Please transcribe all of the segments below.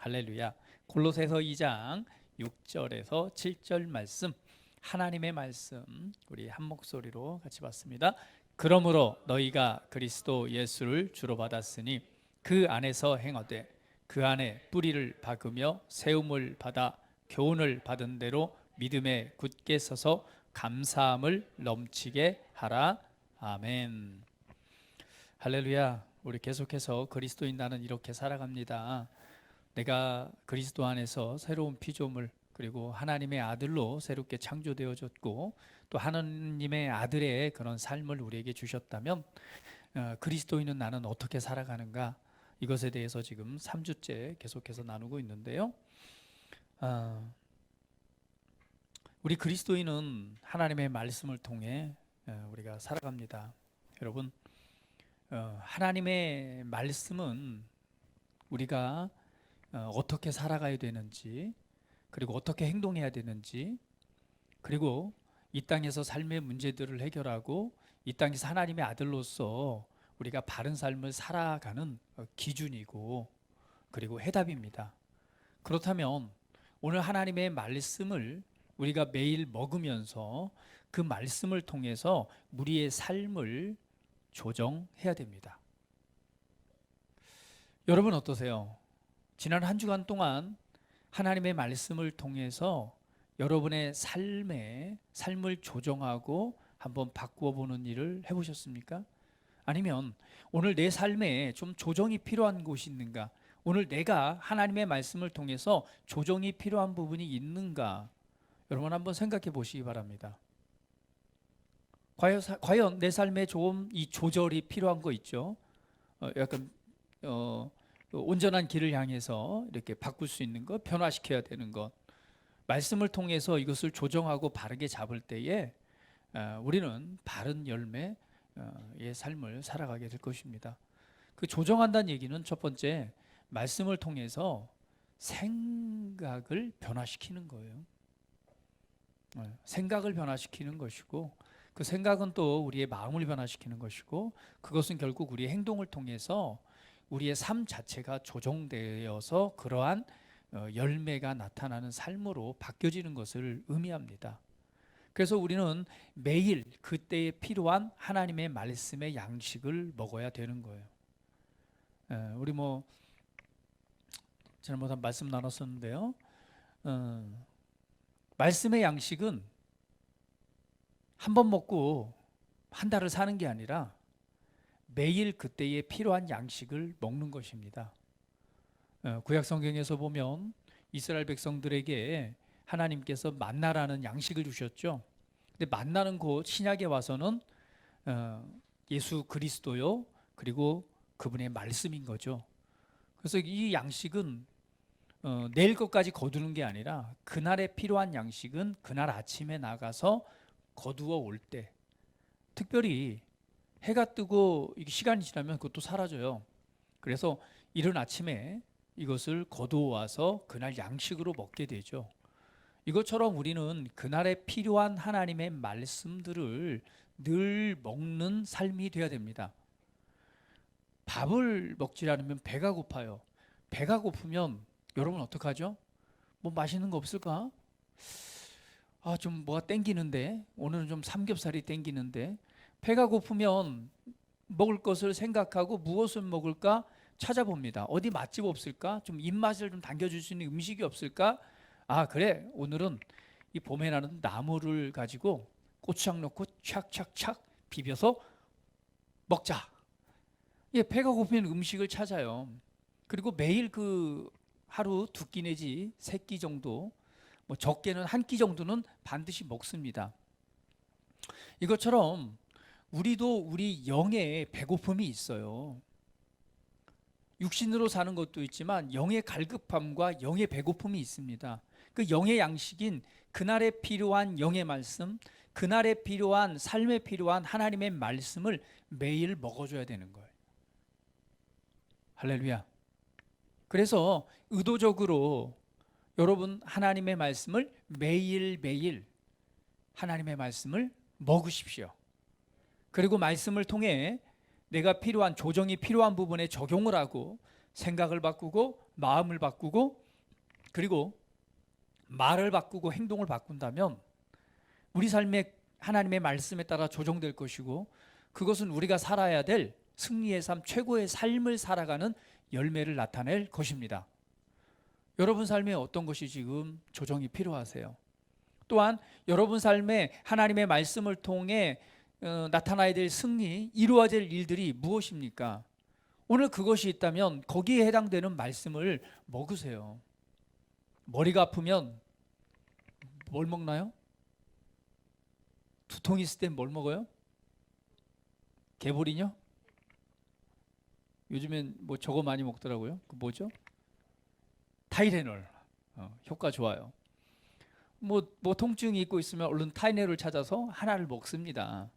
할렐루야. 골로새서 2장 6절에서 7절 말씀, 하나님의 말씀 우리 한 목소리로 같이 봤습니다. 그러므로 너희가 그리스도 예수를 주로 받았으니 그 안에서 행하되 그 안에 뿌리를 박으며 세움을 받아 교훈을 받은 대로 믿음에 굳게 서서 감사함을 넘치게 하라. 아멘. 할렐루야. 우리 계속해서 그리스도인 나는 이렇게 살아갑니다. 내가 그리스도 안에서 새로운 피조물, 그리고 하나님의 아들로 새롭게 창조되어졌고 또 하나님의 아들의 그런 삶을 우리에게 주셨다면 그리스도인은 나는 어떻게 살아가는가, 이것에 대해서 지금 3주째 계속해서 나누고 있는데요. 우리 그리스도인은 하나님의 말씀을 통해 우리가 살아갑니다. 여러분, 하나님의 말씀은 우리가 어떻게 살아가야 되는지, 그리고 어떻게 행동해야 되는지, 그리고 이 땅에서 삶의 문제들을 해결하고 이 땅에서 하나님의 아들로서 우리가 바른 삶을 살아가는 기준이고, 그리고 해답입니다. 그렇다면 오늘 하나님의 말씀을 우리가 매일 먹으면서 그 말씀을 통해서 우리의 삶을 조정해야 됩니다. 여러분 어떠세요? 지난 한 주간 동안 하나님의 말씀을 통해서 여러분의 삶을 조정하고 한번 바꾸어 보는 일을 해보셨습니까? 아니면 오늘 내 삶에 좀 조정이 필요한 곳이 있는가? 오늘 내가 하나님의 말씀을 통해서 조정이 필요한 부분이 있는가? 여러분 한번 생각해 보시기 바랍니다. 과연 내 삶에 좀 이 조절이 필요한 거 있죠? 약간 온전한 길을 향해서 이렇게 바꿀 수 있는 것, 변화시켜야 되는 것, 말씀을 통해서 이것을 조정하고 바르게 잡을 때에 우리는 바른 열매의 삶을 살아가게 될 것입니다. 그 조정한다는 얘기는 첫 번째, 말씀을 통해서 생각을 변화시키는 거예요. 생각을 변화시키는 것이고, 그 생각은 또 우리의 마음을 변화시키는 것이고, 그것은 결국 우리의 행동을 통해서 우리의 삶 자체가 조정되어서 그러한 열매가 나타나는 삶으로 바뀌어지는 것을 의미합니다. 그래서 우리는 매일 그때에 필요한 하나님의 말씀의 양식을 먹어야 되는 거예요. 우리 지난번에 말씀 나눴었는데요. 말씀의 양식은 한 번 먹고 한 달을 사는 게 아니라 매일 그때에 필요한 양식을 먹는 것입니다. 구약 성경에서 보면 이스라엘 백성들에게 하나님께서 만나라는 양식을 주셨죠. 근데 만나는 곳 신약에 와서는 예수 그리스도요, 그리고 그분의 말씀인 거죠. 그래서 이 양식은 내일 것까지 거두는 게 아니라 그날에 필요한 양식은 그날 아침에 나가서 거두어 올 때, 특별히 해가 뜨고 시간이 지나면 그것도 사라져요. 그래서 이른 아침에 이것을 거두어 와서 그날 양식으로 먹게 되죠. 이것처럼 우리는 그날에 필요한 하나님의 말씀들을 늘 먹는 삶이 되어야 됩니다. 밥을 먹지 않으면 배가 고파요. 배가 고프면 여러분 어떡하죠? 뭐 맛있는 거 없을까? 좀 뭐가 땡기는데, 오늘은 좀 삼겹살이 땡기는데, 배가 고프면 먹을 것을 생각하고 무엇을 먹을까 찾아봅니다. 어디 맛집 없을까? 좀 입맛을 좀 당겨줄 수 있는 음식이 없을까? 그래, 오늘은 이 봄에 나는 나물을 가지고 고추장 넣고 착착착 비벼서 먹자. 배가 고프면 음식을 찾아요. 그리고 매일 그 하루 2끼 내지 3끼 정도, 적게는 1끼 정도는 반드시 먹습니다. 이것처럼 우리도 우리 영의 배고픔이 있어요. 육신으로 사는 것도 있지만 영의 갈급함과 영의 배고픔이 있습니다. 그 영의 양식인 그날에 필요한 영의 말씀, 그날에 필요한 삶에 필요한 하나님의 말씀을 매일 먹어줘야 되는 거예요. 할렐루야. 그래서 의도적으로 여러분 하나님의 말씀을 매일매일 하나님의 말씀을 먹으십시오. 그리고 말씀을 통해 내가 필요한 조정이 필요한 부분에 적용을 하고 생각을 바꾸고 마음을 바꾸고 그리고 말을 바꾸고 행동을 바꾼다면 우리 삶에 하나님의 말씀에 따라 조정될 것이고 그것은 우리가 살아야 될 승리의 삶, 최고의 삶을 살아가는 열매를 나타낼 것입니다. 여러분 삶에 어떤 것이 지금 조정이 필요하세요? 또한 여러분 삶에 하나님의 말씀을 통해 나타나야 될 승리, 이루어질 일들이 무엇입니까? 오늘 그것이 있다면 거기에 해당되는 말씀을 먹으세요. 머리가 아프면 뭘 먹나요? 두통 있을 땐 뭘 먹어요? 개보리뇨? 요즘엔 뭐 저거 많이 먹더라고요. 그 뭐죠? 타이레놀. 효과 좋아요. 뭐 통증이 있고 있으면 얼른 타이레놀을 찾아서 하나를 먹습니다.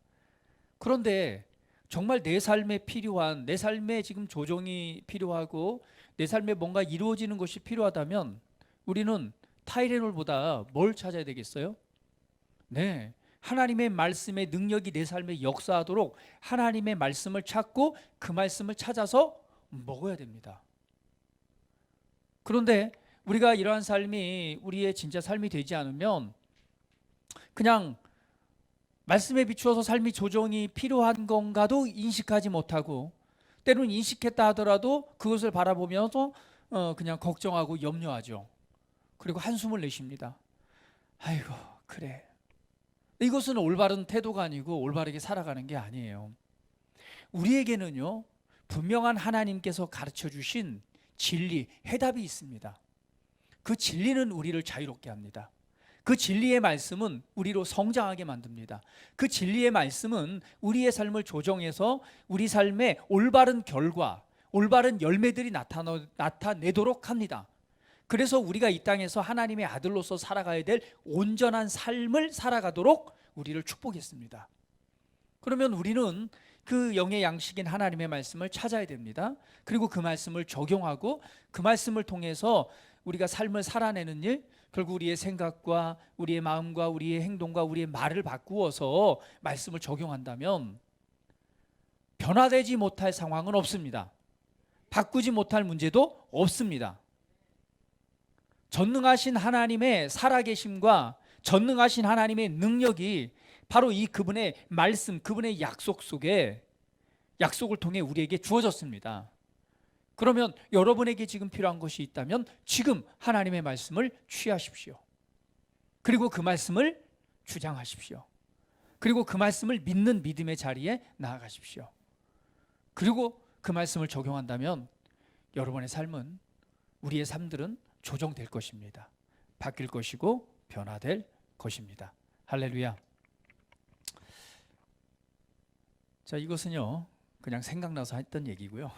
그런데 정말 내 삶에 필요한, 내 삶에 지금 조정이 필요하고 내 삶에 뭔가 이루어지는 것이 필요하다면 우리는 타이레놀보다 뭘 찾아야 되겠어요? 네, 하나님의 말씀의 능력이 내 삶에 역사하도록 하나님의 말씀을 찾고 그 말씀을 찾아서 먹어야 됩니다. 그런데 우리가 이러한 삶이 우리의 진짜 삶이 되지 않으면 그냥 말씀에 비추어서 삶이 조정이 필요한 건가도 인식하지 못하고 때로는 인식했다 하더라도 그것을 바라보면서 그냥 걱정하고 염려하죠. 그리고 한숨을 내쉽니다. 아이고 그래. 이것은 올바른 태도가 아니고 올바르게 살아가는 게 아니에요. 우리에게는요 분명한 하나님께서 가르쳐 주신 진리, 해답이 있습니다. 그 진리는 우리를 자유롭게 합니다. 그 진리의 말씀은 우리로 성장하게 만듭니다. 그 진리의 말씀은 우리의 삶을 조정해서 우리 삶에 올바른 결과, 올바른 열매들이 나타내도록 합니다. 그래서 우리가 이 땅에서 하나님의 아들로서 살아가야 될 온전한 삶을 살아가도록 우리를 축복했습니다. 그러면 우리는 그 영의 양식인 하나님의 말씀을 찾아야 됩니다. 그리고 그 말씀을 적용하고 그 말씀을 통해서 우리가 삶을 살아내는 일, 결국 우리의 생각과 우리의 마음과 우리의 행동과 우리의 말을 바꾸어서 말씀을 적용한다면 변화되지 못할 상황은 없습니다. 바꾸지 못할 문제도 없습니다. 전능하신 하나님의 살아계심과 전능하신 하나님의 능력이 바로 이 그분의 말씀, 그분의 약속 속에 약속을 통해 우리에게 주어졌습니다. 그러면 여러분에게 지금 필요한 것이 있다면 지금 하나님의 말씀을 취하십시오. 그리고 그 말씀을 주장하십시오. 그리고 그 말씀을 믿는 믿음의 자리에 나아가십시오. 그리고 그 말씀을 적용한다면 여러분의 삶은, 우리의 삶들은 조정될 것입니다. 바뀔 것이고 변화될 것입니다. 할렐루야. 자, 이것은요 그냥 생각나서 했던 얘기고요.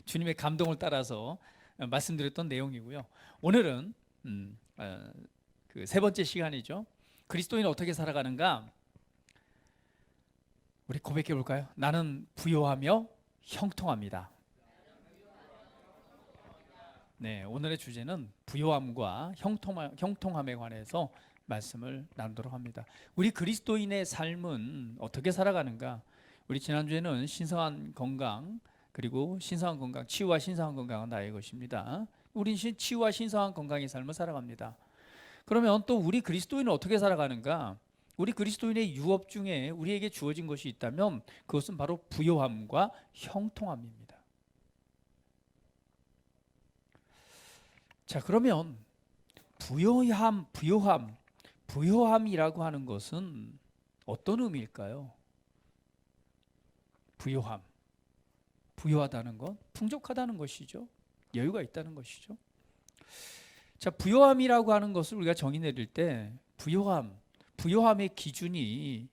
주님의 감동을 따라서 말씀드렸던 내용이고요. 오늘은 그 세 번째 시간이죠. 그리스도인은 어떻게 살아가는가? 우리 고백해 볼까요? 나는 부요하며 형통합니다. 네, 오늘의 주제는 부요함과 형통함에 관해서 말씀을 나누도록 합니다. 우리 그리스도인의 삶은 어떻게 살아가는가? 우리 지난주에는 신성한 건강, 그리고 신성한 건강, 치유와 신성한 건강은 나의 것입니다. 우린 치유와 신성한 건강의 삶을 살아갑니다. 그러면 또 우리 그리스도인은 어떻게 살아가는가? 우리 그리스도인의 유업 중에 우리에게 주어진 것이 있다면 그것은 바로 부요함과 형통함입니다. 자, 그러면 부요함이라고 하는 것은 어떤 의미일까요? 부요하다는 것, 풍족하다는 것이죠. 여유가 있다는 것이죠. 자, 부요함이라고 하는 것을 우리가 정의 내릴 때 부요함의 기준이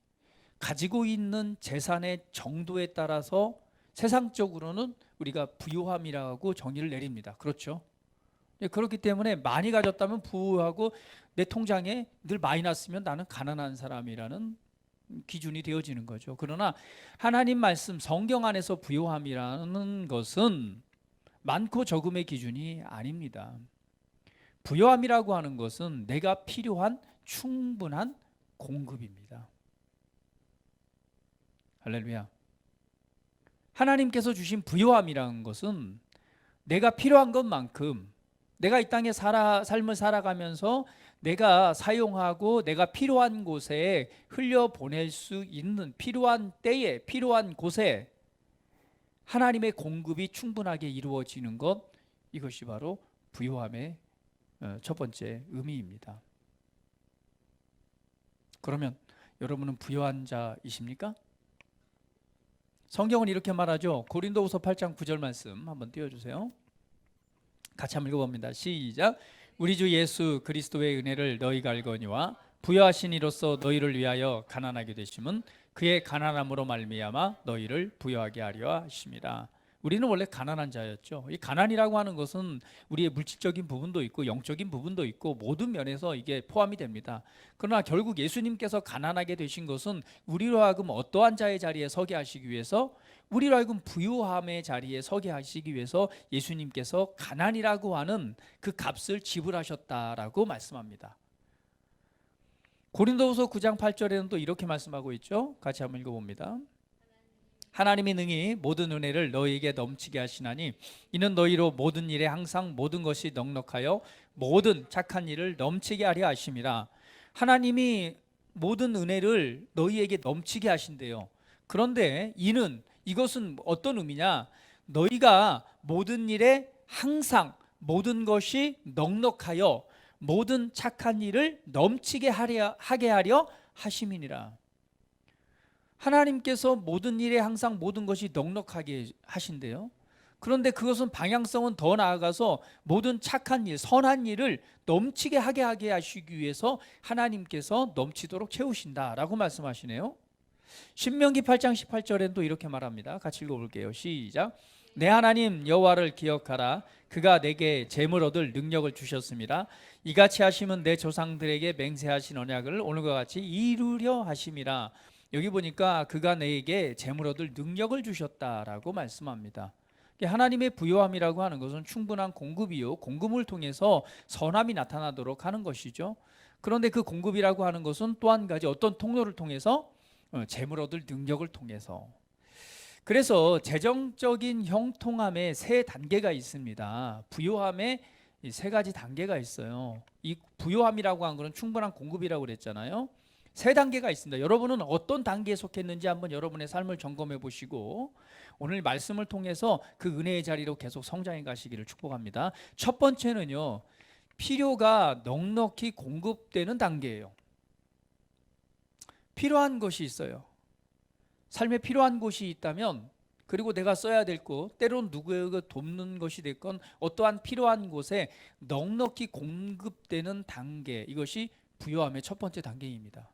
가지고 있는 재산의 정도에 따라서 세상적으로는 우리가 부요함이라고 정의를 내립니다. 그렇죠? 그렇기 때문에 많이 가졌다면 부유하고 내 통장에 늘 마이너스면 나는 가난한 사람이라는 기준이 되어지는 거죠. 그러나 하나님 말씀 성경 안에서 부요함이라는 것은 많고 적음의 기준이 아닙니다. 부요함이라고 하는 것은 내가 필요한 충분한 공급입니다. 할렐루야. 하나님께서 주신 부요함이라는 것은 내가 필요한 것만큼 내가 이 땅에 삶을 살아가면서 내가 사용하고 내가 필요한 곳에 흘려보낼 수 있는, 필요한 때에 필요한 곳에 하나님의 공급이 충분하게 이루어지는 것, 이것이 바로 부요함의 첫 번째 의미입니다. 그러면 여러분은 부요한 자이십니까? 성경은 이렇게 말하죠. 고린도후서 8장 9절 말씀 한번 띄워주세요. 같이 한번 읽어봅니다. 시작. 우리 주 예수 그리스도의 은혜를 너희가 알거니와 부요하신 이로써 너희를 위하여 가난하게 되심은 그의 가난함으로 말미암아 너희를 부요하게 하려 하심이라. 우리는 원래 가난한 자였죠. 이 가난이라고 하는 것은 우리의 물질적인 부분도 있고 영적인 부분도 있고 모든 면에서 이게 포함이 됩니다. 그러나 결국 예수님께서 가난하게 되신 것은 우리로 하여금 어떠한 자의 자리에 서게 하시기 위해서, 우리로 하여금 부요함의 자리에 서게 하시기 위해서 예수님께서 가난이라고 하는 그 값을 지불하셨다라고 말씀합니다. 고린도후서 9장 8절에는 또 이렇게 말씀하고 있죠. 같이 한번 읽어봅니다. 하나님이 능히 모든 은혜를 너희에게 넘치게 하시나니 이는 너희로 모든 일에 항상 모든 것이 넉넉하여 모든 착한 일을 넘치게 하려 하심이라. 하나님이 모든 은혜를 너희에게 넘치게 하신대요. 그런데 이것은 어떤 의미냐? 너희가 모든 일에 항상 모든 것이 넉넉하여 모든 착한 일을 넘치게 하게 하려 하심이니라. 하나님께서 모든 일에 항상 모든 것이 넉넉하게 하신대요. 그런데 그것은 방향성은 더 나아가서 모든 착한 일, 선한 일을 넘치게 하게 하시기 위해서 하나님께서 넘치도록 채우신다라고 말씀하시네요. 신명기 8장 18절에는 또 이렇게 말합니다. 같이 읽어볼게요. 시작. 내 하나님 여호와를 기억하라. 그가 내게 재물 얻을 능력을 주셨습니다. 이같이 하시면 내 조상들에게 맹세하신 언약을 오늘과 같이 이루려 하심이라. 여기 보니까 그가 내게 재물 얻을 능력을 주셨다라고 말씀합니다. 하나님의 부요함이라고 하는 것은 충분한 공급이요, 공급을 통해서 선함이 나타나도록 하는 것이죠. 그런데 그 공급이라고 하는 것은 또 한 가지 어떤 통로를 통해서, 재물 얻을 능력을 통해서. 그래서 재정적인 형통함에 세 단계가 있습니다. 부요함에 세 가지 단계가 있어요. 이 부요함이라고 하는 것은 충분한 공급이라고 그랬잖아요. 세 단계가 있습니다. 여러분은 어떤 단계에 속했는지 한번 여러분의 삶을 점검해 보시고 오늘 말씀을 통해서 그 은혜의 자리로 계속 성장해 가시기를 축복합니다. 첫 번째는요, 필요가 넉넉히 공급되는 단계예요. 필요한 것이 있어요. 삶에 필요한 곳이 있다면, 그리고 내가 써야 될 것, 때로는 누구에게 돕는 것이 됐건 어떠한 필요한 곳에 넉넉히 공급되는 단계, 이것이 부요함의 첫 번째 단계입니다.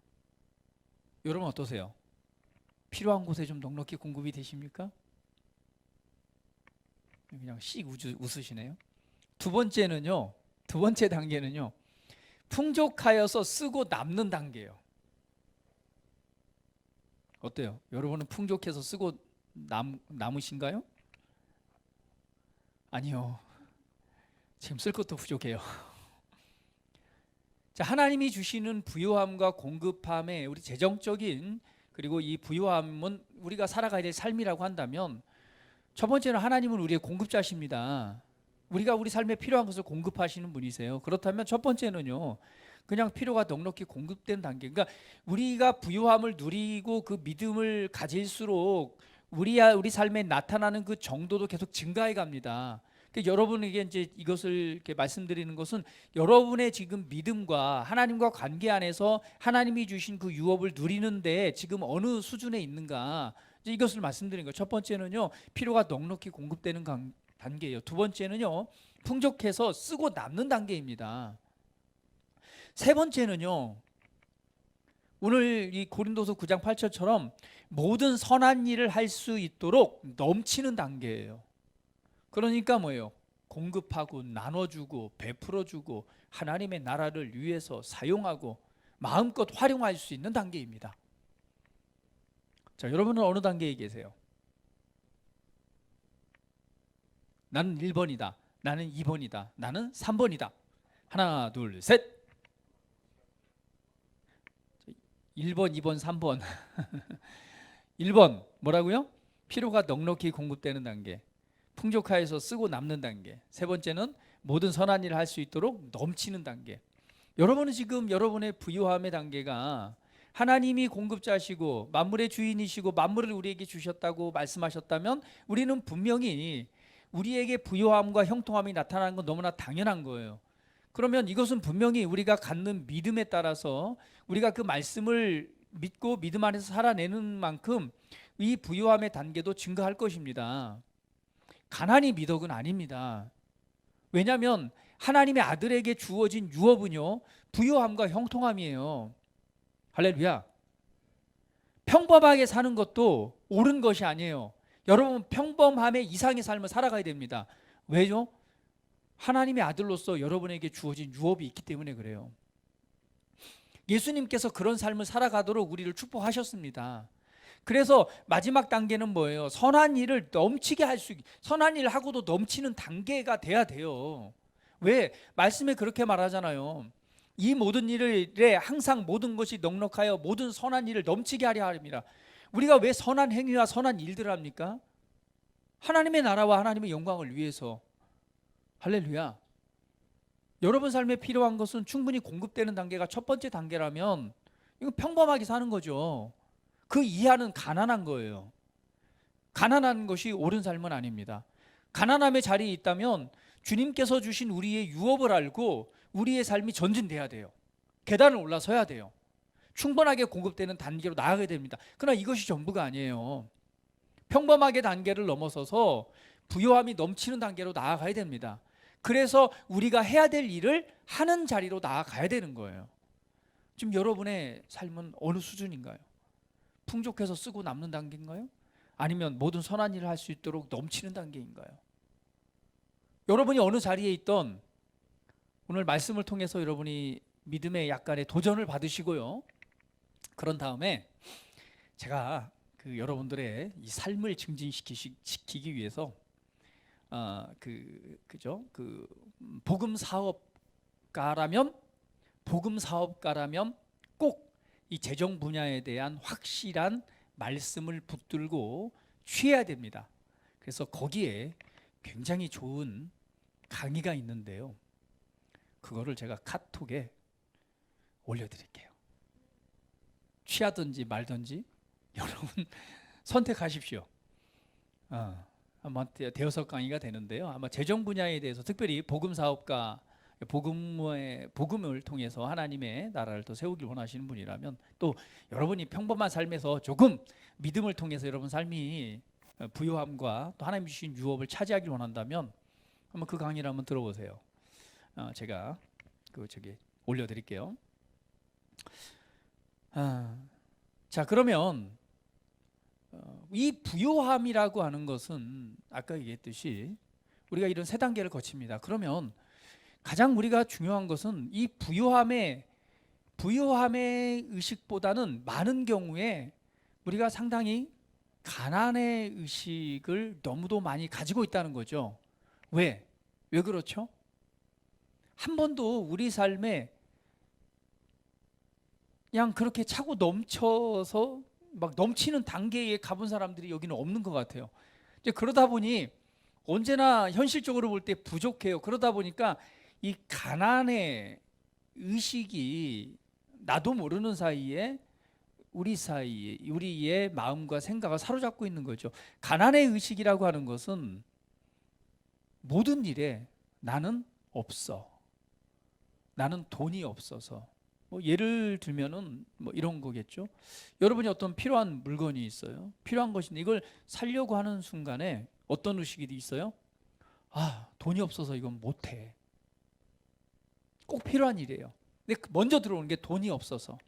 여러분 어떠세요? 필요한 곳에 좀 넉넉히 공급이 되십니까? 그냥 씩 웃으시네요. 두 번째 단계는요, 풍족하여서 쓰고 남는 단계예요. 어때요? 여러분은 풍족해서 쓰고 남으신가요? 아니요. 지금 쓸 것도 부족해요. 자, 하나님이 주시는 부요함과 공급함에 우리 재정적인, 그리고 이 부요함은 우리가 살아가야 될 삶이라고 한다면, 첫 번째는 하나님은 우리의 공급자십니다. 우리가 우리 삶에 필요한 것을 공급하시는 분이세요. 그렇다면 첫 번째는요, 그냥 필요가 넉넉히 공급된 단계. 그러니까 우리가 부요함을 누리고 그 믿음을 가질수록 우리 삶에 나타나는 그 정도도 계속 증가해 갑니다. 그러니까 여러분에게 이제 이것을 이렇게 말씀드리는 것은 여러분의 지금 믿음과 하나님과 관계 안에서 하나님이 주신 그 유업을 누리는데 지금 어느 수준에 있는가, 이것을 말씀드리는 거예요. 첫 번째는요, 필요가 넉넉히 공급되는 단계예요. 두 번째는요, 풍족해서 쓰고 남는 단계입니다. 세 번째는요, 오늘 이 고린도서 9장 8절처럼 모든 선한 일을 할 수 있도록 넘치는 단계예요. 그러니까 뭐예요? 공급하고 나눠주고 베풀어주고 하나님의 나라를 위해서 사용하고 마음껏 활용할 수 있는 단계입니다. 자, 여러분은 어느 단계에 계세요? 나는 1번이다. 나는 2번이다. 나는 3번이다. 하나, 둘, 셋. 1번, 2번, 3번. 1번 뭐라고요? 필요가 넉넉히 공급되는 단계. 풍족하여서 쓰고 남는 단계. 세 번째는 모든 선한 일을 할 수 있도록 넘치는 단계. 여러분은 지금 여러분의 부유함의 단계가 하나님이 공급자시고 만물의 주인이시고 만물을 우리에게 주셨다고 말씀하셨다면 우리는 분명히 우리에게 부유함과 형통함이 나타나는 건 너무나 당연한 거예요. 그러면 이것은 분명히 우리가 갖는 믿음에 따라서 우리가 그 말씀을 믿고 믿음 안에서 살아내는 만큼 이 부유함의 단계도 증가할 것입니다. 가난이 미덕은 아닙니다. 왜냐하면 하나님의 아들에게 주어진 유업은요, 부유함과 형통함이에요. 할렐루야. 평범하게 사는 것도 옳은 것이 아니에요. 여러분, 평범함의 이상의 삶을 살아가야 됩니다. 왜죠? 하나님의 아들로서 여러분에게 주어진 유업이 있기 때문에 그래요. 예수님께서 그런 삶을 살아가도록 우리를 축복하셨습니다. 그래서 마지막 단계는 뭐예요? 선한 일을 넘치게 할 수, 선한 일을 하고도 넘치는 단계가 돼야 돼요. 왜? 말씀에 그렇게 말하잖아요. 이 모든 일에 항상 모든 것이 넉넉하여 모든 선한 일을 넘치게 하려 합니다. 우리가 왜 선한 행위와 선한 일들을 합니까? 하나님의 나라와 하나님의 영광을 위해서. 할렐루야. 여러분 삶에 필요한 것은 충분히 공급되는 단계가 첫 번째 단계라면 이건 평범하게 사는 거죠. 그 이하는 가난한 거예요. 가난한 것이 옳은 삶은 아닙니다. 가난함의 자리에 있다면 주님께서 주신 우리의 유업을 알고 우리의 삶이 전진돼야 돼요. 계단을 올라서야 돼요. 충분하게 공급되는 단계로 나아가야 됩니다. 그러나 이것이 전부가 아니에요. 평범하게 단계를 넘어서서 부유함이 넘치는 단계로 나아가야 됩니다. 그래서 우리가 해야 될 일을 하는 자리로 나아가야 되는 거예요. 지금 여러분의 삶은 어느 수준인가요? 풍족해서 쓰고 남는 단계인가요? 아니면 모든 선한 일을 할 수 있도록 넘치는 단계인가요? 여러분이 어느 자리에 있던 오늘 말씀을 통해서 여러분이 믿음의 약간의 도전을 받으시고요. 그런 다음에 제가 그 여러분들의 이 삶을 증진시키기 위해서 복음 사업가라면 꼭 이 재정 분야에 대한 확실한 말씀을 붙들고 취해야 됩니다. 그래서 거기에 굉장히 좋은 강의가 있는데요. 그거를 제가 카톡에 올려드릴게요. 취하든지 말든지 여러분 선택하십시오. 아마 대여섯 강의가 되는데요. 아마 재정 분야에 대해서 특별히 복음 사업가, 복음을 통해서 하나님의 나라를 더 세우길 원하시는 분이라면, 또 여러분이 평범한 삶에서 조금 믿음을 통해서 여러분 삶이 부유함과 또 하나님 주신 유업을 차지하길 원한다면 한번 그 강의를 한번 들어보세요. 제가 올려드릴게요. 자, 그러면 이 부유함이라고 하는 것은 아까 얘기했듯이 우리가 이런 세 단계를 거칩니다. 그러면 가장 우리가 중요한 것은 이 부유함의 의식보다는 많은 경우에 우리가 상당히 가난의 의식을 너무도 많이 가지고 있다는 거죠. 왜 그렇죠? 한 번도 우리 삶에 그냥 그렇게 차고 넘쳐서 막 넘치는 단계에 가본 사람들이 여기는 없는 것 같아요. 이제 그러다 보니 언제나 현실적으로 볼 때 부족해요. 그러다 보니까 이 가난의 의식이 나도 모르는 사이에 우리의 마음과 생각을 사로잡고 있는 거죠. 가난의 의식이라고 하는 것은 모든 일에 나는 없어. 나는 돈이 없어서. 예를 들면은 이런 거겠죠. 여러분이 어떤 필요한 물건이 있어요. 필요한 것인데 이걸 사려고 하는 순간에 어떤 의식이 있어요? 돈이 없어서 이건 못해. 꼭 필요한 일이에요. 근데 먼저 들어오는 게 돈이 없어서.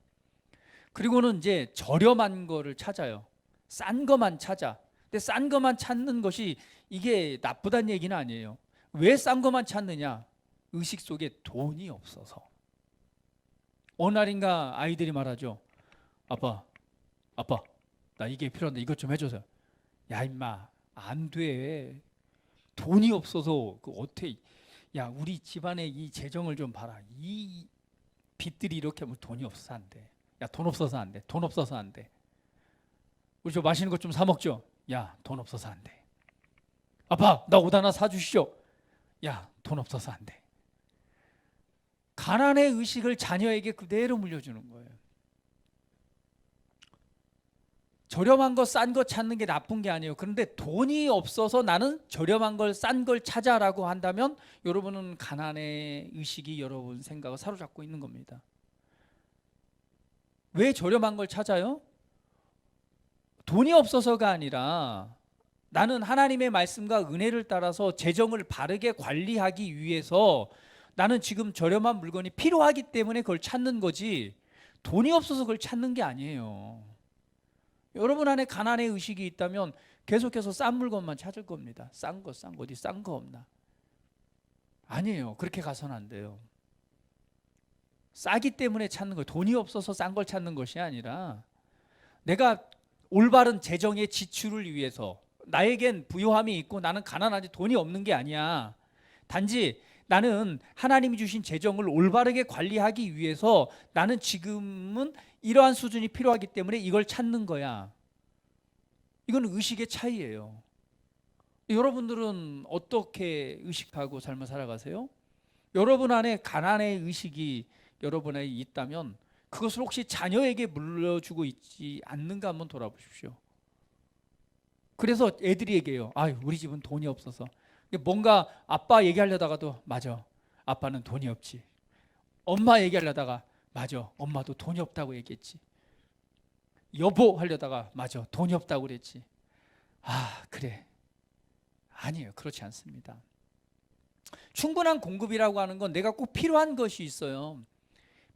그리고는 이제 저렴한 거를 찾아요. 싼 거만 찾아. 근데 싼 거만 찾는 것이 이게 나쁘다는 얘기는 아니에요. 왜 싼 거만 찾느냐? 의식 속에 돈이 없어서. 어느 날인가 아이들이 말하죠. 아빠, 나 이게 필요한데 이것 좀 해줘서. 야, 임마, 안 돼. 돈이 없어서 어떻게? 야, 우리 집안의 이 재정을 좀 봐라. 이 빚들이 이렇게 하면 돈이 없어서 안 돼. 야, 돈 없어서 안 돼. 돈 없어서 안 돼. 우리 저 맛있는 것 좀 사 먹죠. 야, 돈 없어서 안 돼. 아빠, 나 옷 하나 사주시오. 야, 돈 없어서 안 돼. 가난의 의식을 자녀에게 그대로 물려주는 거예요. 저렴한 거, 싼 거 찾는 게 나쁜 게 아니에요. 그런데 돈이 없어서 나는 저렴한 걸, 싼 걸 찾아라고 한다면 여러분은 가난의 의식이 여러분 생각을 사로잡고 있는 겁니다. 왜 저렴한 걸 찾아요? 돈이 없어서가 아니라 나는 하나님의 말씀과 은혜를 따라서 재정을 바르게 관리하기 위해서 나는 지금 저렴한 물건이 필요하기 때문에 그걸 찾는 거지, 돈이 없어서 그걸 찾는 게 아니에요. 여러분 안에 가난의 의식이 있다면 계속해서 싼 물건만 찾을 겁니다. 싼 거 어디 싼 거 없나? 아니에요. 그렇게 가서는 안 돼요. 싸기 때문에 찾는 거예요. 돈이 없어서 싼 걸 찾는 것이 아니라 내가 올바른 재정의 지출을 위해서, 나에겐 부요함이 있고 나는 가난하지 돈이 없는 게 아니야. 단지 나는 하나님이 주신 재정을 올바르게 관리하기 위해서 나는 지금은 이러한 수준이 필요하기 때문에 이걸 찾는 거야. 이건 의식의 차이예요. 여러분들은 어떻게 의식하고 삶을 살아가세요? 여러분 안에 가난의 의식이 여러분에 있다면 그것을 혹시 자녀에게 물려주고 있지 않는가 한번 돌아보십시오. 그래서 애들이 얘기해요. 아유, 우리 집은 돈이 없어서. 뭔가 아빠 얘기하려다가도 맞아, 아빠는 돈이 없지. 엄마 얘기하려다가 맞아, 엄마도 돈이 없다고 얘기했지. 여보 하려다가 맞아, 돈이 없다고 그랬지. 아, 그래. 아니에요. 그렇지 않습니다. 충분한 공급이라고 하는 건 내가 꼭 필요한 것이 있어요.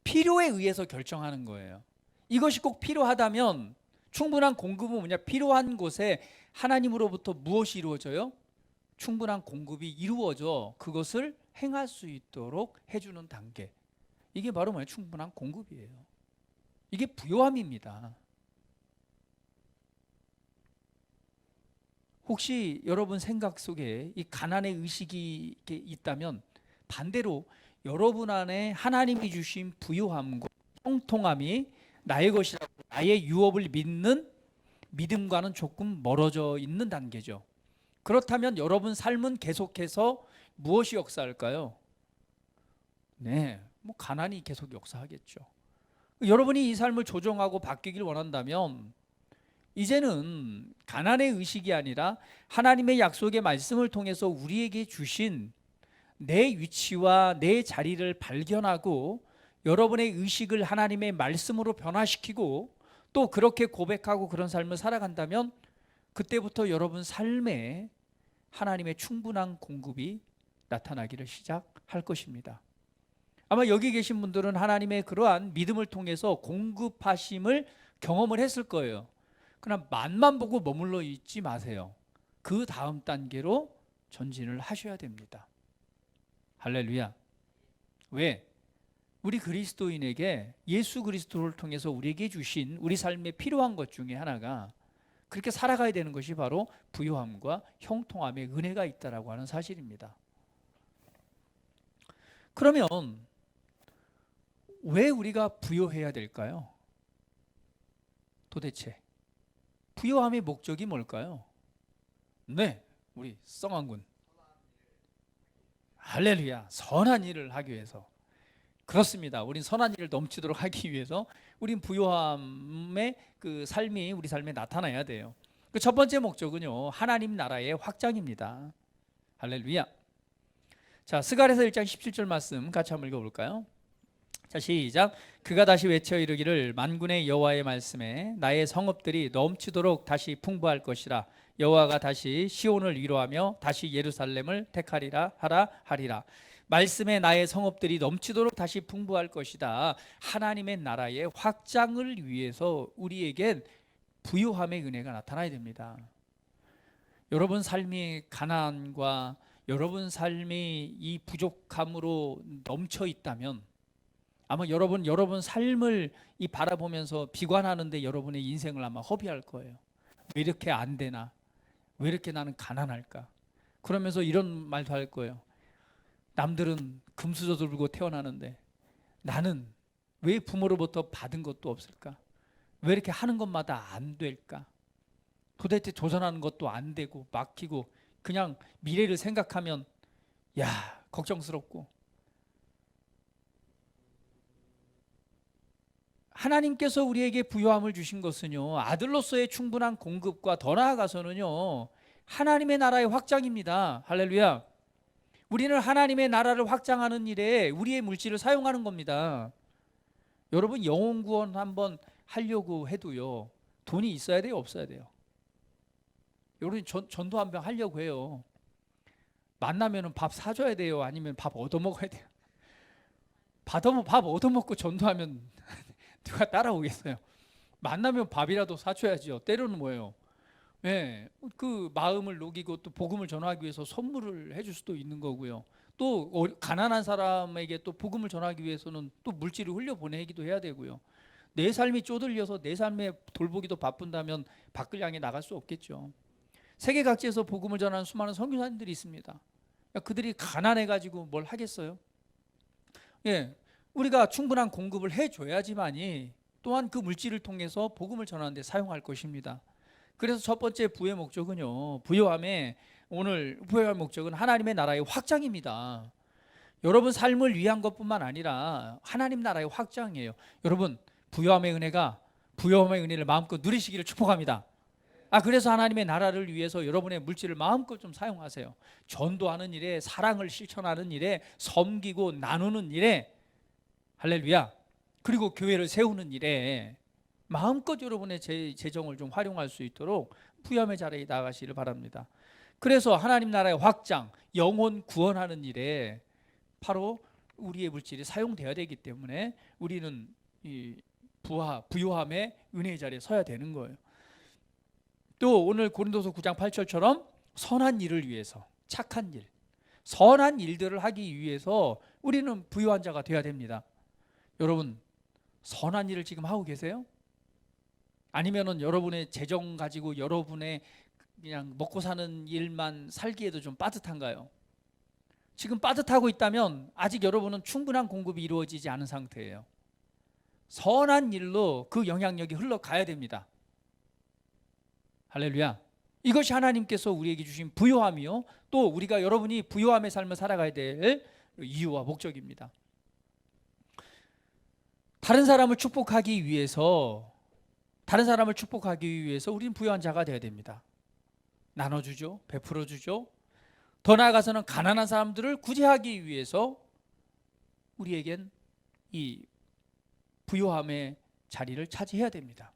필요에 의해서 결정하는 거예요. 이것이 꼭 필요하다면 충분한 공급은 뭐냐? 필요한 곳에 하나님으로부터 무엇이 이루어져요? 충분한 공급이 이루어져 그것을 행할 수 있도록 해주는 단계. 이게 바로 뭐예요? 충분한 공급이에요. 이게 부요함입니다. 혹시 여러분 생각 속에 이 가난의 의식이 있다면 반대로 여러분 안에 하나님이 주신 부요함과 형통함이 나의 것이라고, 나의 유업을 믿는 믿음과는 조금 멀어져 있는 단계죠. 그렇다면 여러분 삶은 계속해서 무엇이 역사할까요? 네, 뭐 가난이 계속 역사하겠죠. 여러분이 이 삶을 조정하고 바뀌길 원한다면 이제는 가난의 의식이 아니라 하나님의 약속의 말씀을 통해서 우리에게 주신 내 위치와 내 자리를 발견하고 여러분의 의식을 하나님의 말씀으로 변화시키고 또 그렇게 고백하고 그런 삶을 살아간다면 그때부터 여러분 삶에 하나님의 충분한 공급이 나타나기를 시작할 것입니다. 아마 여기 계신 분들은 하나님의 그러한 믿음을 통해서 공급하심을 경험을 했을 거예요. 그러나 맛만 보고 머물러 있지 마세요. 그 다음 단계로 전진을 하셔야 됩니다. 할렐루야. 왜? 우리 그리스도인에게 예수 그리스도를 통해서 우리에게 주신 우리 삶에 필요한 것 중에 하나가 그렇게 살아가야 되는 것이 바로 부요함과 형통함의 은혜가 있다라고 하는 사실입니다. 그러면 왜 우리가 부요해야 될까요? 도대체 부요함의 목적이 뭘까요? 네, 우리 성환군. 할렐루야. 선한 일을 하기 위해서. 그렇습니다. 우린 선한 일을 넘치도록 하기 위해서 우린 부요함의 그 삶이 우리 삶에 나타나야 돼요. 그 첫 번째 목적은요, 하나님 나라의 확장입니다. 할렐루야. 자, 스가랴서 1장 17절 말씀 같이 한번 읽어볼까요? 자, 시작. 그가 다시 외쳐 이르기를 만군의 여호와의 말씀에 나의 성읍들이 넘치도록 다시 풍부할 것이라. 여호와가 다시 시온을 위로하며 다시 예루살렘을 택하리라 하라 하리라. 말씀에 나의 성읍들이 넘치도록 다시 풍부할 것이다. 하나님의 나라의 확장을 위해서 우리에겐 부요함의 은혜가 나타나야 됩니다. 여러분 삶이 가난과 여러분 삶이 이 부족함으로 넘쳐 있다면 아마 여러분 삶을 이 바라보면서 비관하는데 여러분의 인생을 아마 허비할 거예요. 왜 이렇게 안 되나? 왜 이렇게 나는 가난할까? 그러면서 이런 말도 할 거예요. 남들은 금수저 들고 태어나는데 나는 왜 부모로부터 받은 것도 없을까? 왜 이렇게 하는 것마다 안 될까? 도대체 도전하는 것도 안 되고 막히고 그냥 미래를 생각하면 야, 걱정스럽고. 하나님께서 우리에게 부요함을 주신 것은요, 아들로서의 충분한 공급과 더 나아가서는요, 하나님의 나라의 확장입니다. 할렐루야. 우리는 하나님의 나라를 확장하는 일에 우리의 물질을 사용하는 겁니다. 여러분, 영혼 구원 한번 하려고 해도요, 돈이 있어야 돼요, 없어야 돼요? 여러분, 전도 한 병 하려고 해요. 만나면 밥 사줘야 돼요? 아니면 밥 얻어먹어야 돼요? 밥 얻어먹고 전도하면 누가 따라오겠어요? 만나면 밥이라도 사줘야죠. 때로는 뭐예요? 예, 그 마음을 녹이고 또 복음을 전하기 위해서 선물을 해줄 수도 있는 거고요. 또 가난한 사람에게 또 복음을 전하기 위해서는 또 물질을 흘려보내기도 해야 되고요. 내 삶이 쪼들려서 내 삶에 돌보기도 바쁜다면 밖을 향해 나갈 수 없겠죠. 세계 각지에서 복음을 전하는 수많은 선교사님들이 있습니다. 그들이 가난해가지고 뭘 하겠어요? 예, 우리가 충분한 공급을 해줘야지만이 또한 그 물질을 통해서 복음을 전하는 데 사용할 것입니다. 그래서 첫 번째 부의 목적은요, 오늘 부의 목적은 하나님의 나라의 확장입니다. 여러분 삶을 위한 것뿐만 아니라 하나님 나라의 확장이에요. 여러분, 부요함의 은혜를 마음껏 누리시기를 축복합니다. 그래서 하나님의 나라를 위해서 여러분의 물질을 마음껏 좀 사용하세요. 전도하는 일에, 사랑을 실천하는 일에, 섬기고 나누는 일에, 할렐루야. 그리고 교회를 세우는 일에 마음껏 여러분의 재정을 좀 활용할 수 있도록 부요함의 자리에 나가시기를 바랍니다. 그래서 하나님 나라의 확장, 영혼 구원하는 일에 바로 우리의 물질이 사용되어야 되기 때문에 우리는 이 부요함의 은혜의 자리에 서야 되는 거예요. 또 오늘 고린도서 9장 8절처럼 선한 일을 위해서, 착한 일, 선한 일들을 하기 위해서 우리는 부요한 자가 되어야 됩니다. 여러분, 선한 일을 지금 하고 계세요? 아니면은 여러분의 재정 가지고 여러분의 그냥 먹고 사는 일만 살기에도 좀 빠듯한가요? 지금 빠듯하고 있다면 아직 여러분은 충분한 공급이 이루어지지 않은 상태예요. 선한 일로 그 영향력이 흘러가야 됩니다. 할렐루야. 이것이 하나님께서 우리에게 주신 부요함이요, 또 우리가 여러분이 부요함의 삶을 살아가야 될 이유와 목적입니다. 다른 사람을 축복하기 위해서 우리는 부요한 자가 되어야 됩니다. 나눠주죠, 베풀어주죠. 더 나아가서는 가난한 사람들을 구제하기 위해서 우리에겐 이 부요함의 자리를 차지해야 됩니다.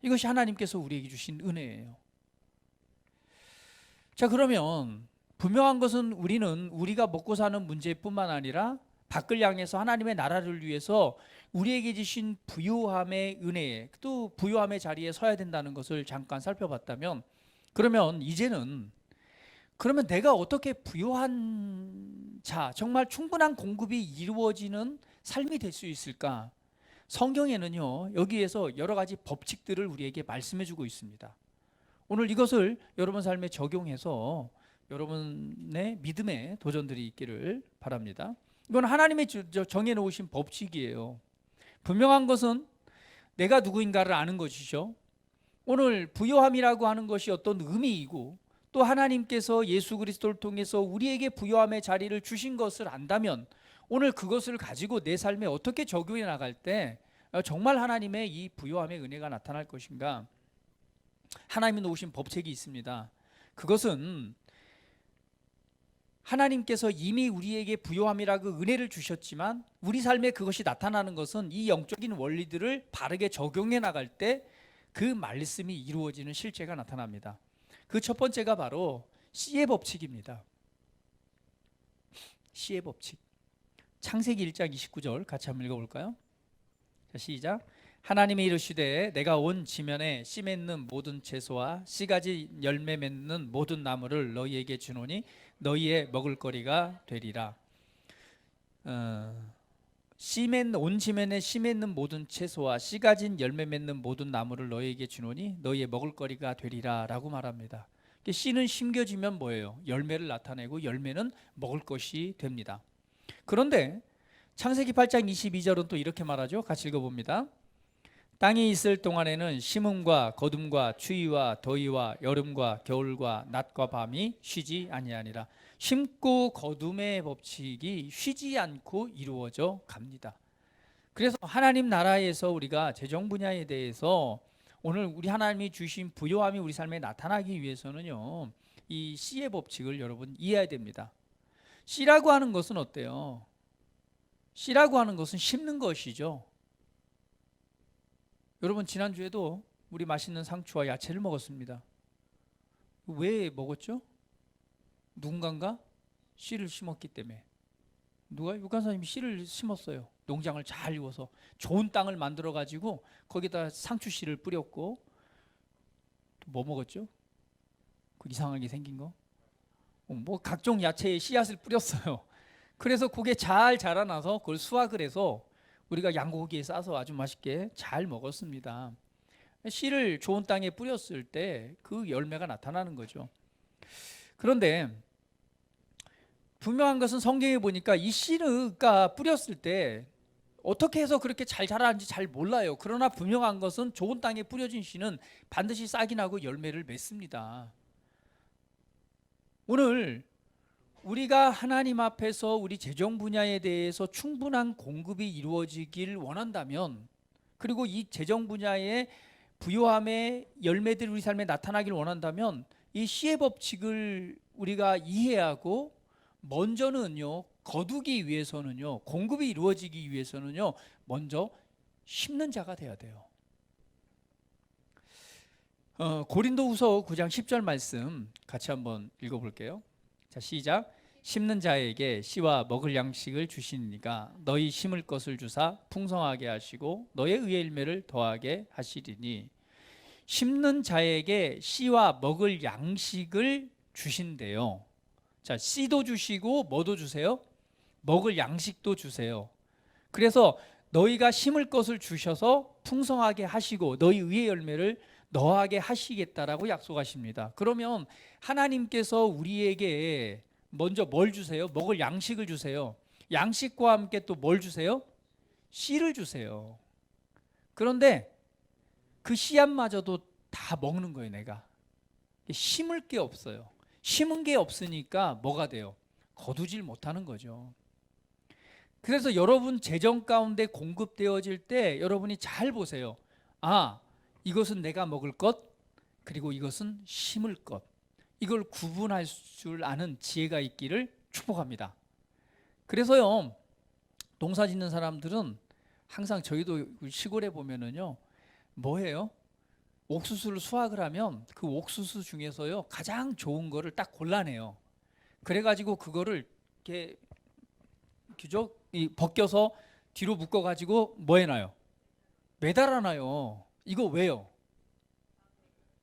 이것이 하나님께서 우리에게 주신 은혜예요. 자, 그러면 분명한 것은 우리가 먹고 사는 문제뿐만 아니라 밖을 향해서 하나님의 나라를 위해서 우리에게 주신 부요함의 은혜에, 또 부요함의 자리에 서야 된다는 것을 잠깐 살펴봤다면, 그러면 이제는 내가 어떻게 부요한 자, 정말 충분한 공급이 이루어지는 삶이 될 수 있을까? 성경에는요, 여기에서 여러 가지 법칙들을 우리에게 말씀해 주고 있습니다. 오늘 이것을 여러분 삶에 적용해서 여러분의 믿음의 도전들이 있기를 바랍니다. 이건 하나님의 정해놓으신 법칙이에요. 분명한 것은 내가 누구인가를 아는 것이죠. 오늘 부요함이라고 하는 것이 어떤 의미이고, 또 하나님께서 예수 그리스도를 통해서 우리에게 부요함의 자리를 주신 것을 안다면 오늘 그것을 가지고 내 삶에 어떻게 적용해 나갈 때 정말 하나님의 이 부요함의 은혜가 나타날 것인가? 하나님이 놓으신 법칙이 있습니다. 그것은 하나님께서 이미 우리에게 부요함이라고 은혜를 주셨지만 우리 삶에 그것이 나타나는 것은 이 영적인 원리들을 바르게 적용해 나갈 때 그 말씀이 이루어지는 실제가 나타납니다. 그 첫 번째가 바로 씨의 법칙입니다. 씨의 법칙. 창세기 1장 29절 같이 한번 읽어볼까요? 자, 시작. 하나님이 이르시되 내가 온 지면에 씨 맺는 모든 채소와 씨가지 열매 맺는 모든 나무를 너희에게 주노니 너희의 먹을거리가 되리라. 온 지면에 씨 맺는 모든 채소와 씨 가진 열매 맺는 모든 나무를 너희에게 주노니 너희의 먹을거리가 되리라 라고 말합니다. 씨는 심겨지면 뭐예요? 열매를 나타내고 열매는 먹을 것이 됩니다. 그런데 창세기 8장 22절은 또 이렇게 말하죠. 같이 읽어봅니다. 땅이 있을 동안에는 심음과 거둠과 추위와 더위와 여름과 겨울과 낮과 밤이 쉬지 아니하니라. 심고 거둠의 법칙이 쉬지 않고 이루어져 갑니다. 그래서 하나님 나라에서 우리가 재정 분야에 대해서 오늘 우리 하나님이 주신 부요함이 우리 삶에 나타나기 위해서는요, 이 씨의 법칙을 여러분 이해해야 됩니다. 씨라고 하는 것은 어때요? 씨라고 하는 것은 심는 것이죠. 여러분 지난주에도 우리 맛있는 상추와 야채를 먹었습니다. 왜 먹었죠? 누군가가 씨를 심었기 때문에. 누가? 육간사님이 씨를 심었어요. 농장을 잘 이워서 좋은 땅을 만들어 가지고 거기다 상추 씨를 뿌렸고, 또 뭐 먹었죠? 그 이상하게 생긴 거? 뭐 각종 야채에 씨앗을 뿌렸어요. 그래서 그게 잘 자라나서 그걸 수확을 해서 우리가 양고기에 싸서 아주 맛있게 잘 먹었습니다. 씨를 좋은 땅에 뿌렸을 때 그 열매가 나타나는 거죠. 그런데 분명한 것은 성경에 보니까 이 씨가 뿌렸을 때 어떻게 해서 그렇게 잘 자라는지 잘 몰라요. 그러나 분명한 것은 좋은 땅에 뿌려진 씨는 반드시 싹이 나고 열매를 맺습니다. 오늘 우리가 하나님 앞에서 우리 재정 분야에 대해서 충분한 공급이 이루어지길 원한다면, 그리고 이 재정 분야의 부요함의 열매들이 우리 삶에 나타나길 원한다면, 이 씨의 법칙을 우리가 이해하고 먼저는요, 거두기 위해서는요, 공급이 이루어지기 위해서는요, 먼저 심는 자가 돼야 돼요. 고린도후서 9장 10절 말씀 같이 한번 읽어볼게요. 자, 시작. 심는 자에게 씨와 먹을 양식을 주시니까 너희 심을 것을 주사 풍성하게 하시고 너의 의의 열매를 더하게 하시리니. 심는 자에게 씨와 먹을 양식을 주신대요. 자, 씨도 주시고 뭐도 주세요? 먹을 양식도 주세요. 그래서 너희가 심을 것을 주셔서 풍성하게 하시고 너희 의의 열매를 더하게 하시겠다라고 약속하십니다. 그러면 하나님께서 우리에게 먼저 뭘 주세요? 먹을 양식을 주세요. 양식과 함께 또 뭘 주세요? 씨를 주세요. 그런데 그 씨앗마저도 다 먹는 거예요. 내가 심을 게 없어요. 심은 게 없으니까 뭐가 돼요? 거두질 못하는 거죠. 그래서 여러분 재정 가운데 공급되어질 때 여러분이 잘 보세요. 아, 이것은 내가 먹을 것, 그리고 이것은 심을 것. 이걸 구분할 줄 아는 지혜가 있기를 축복합니다. 그래서요, 농사 짓는 사람들은 항상, 저희도 시골에 보면은요, 뭐예요? 옥수수를 수확을 하면 그 옥수수 중에서요, 가장 좋은 거를 딱 골라내요. 그래가지고 그거를 이렇게 벗겨서 뒤로 묶어가지고 뭐 해놔요? 매달아놔요. 이거 왜요?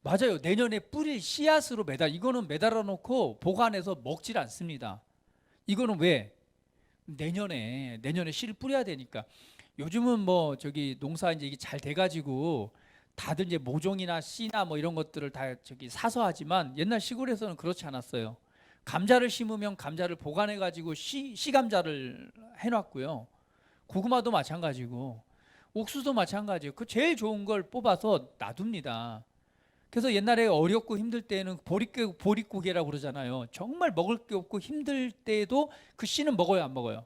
맞아요. 내년에 뿌릴 씨앗으로 이거는 매달아 놓고 보관해서 먹질 않습니다. 이거는 왜? 내년에 씨를 뿌려야 되니까. 요즘은 뭐 농사 이제 이게 잘 돼가지고 다들 이제 모종이나 씨나 뭐 이런 것들을 다 사서 하지만, 옛날 시골에서는 그렇지 않았어요. 감자를 심으면 감자를 보관해가지고 씨 감자를 해놨고요. 고구마도 마찬가지고 옥수수도 마찬가지예요. 그 제일 좋은 걸 뽑아서 놔둡니다. 그래서 옛날에 어렵고 힘들 때는 보릿고개라고 그러잖아요. 정말 먹을 게 없고 힘들 때에도 그 씨는 먹어요, 안 먹어요?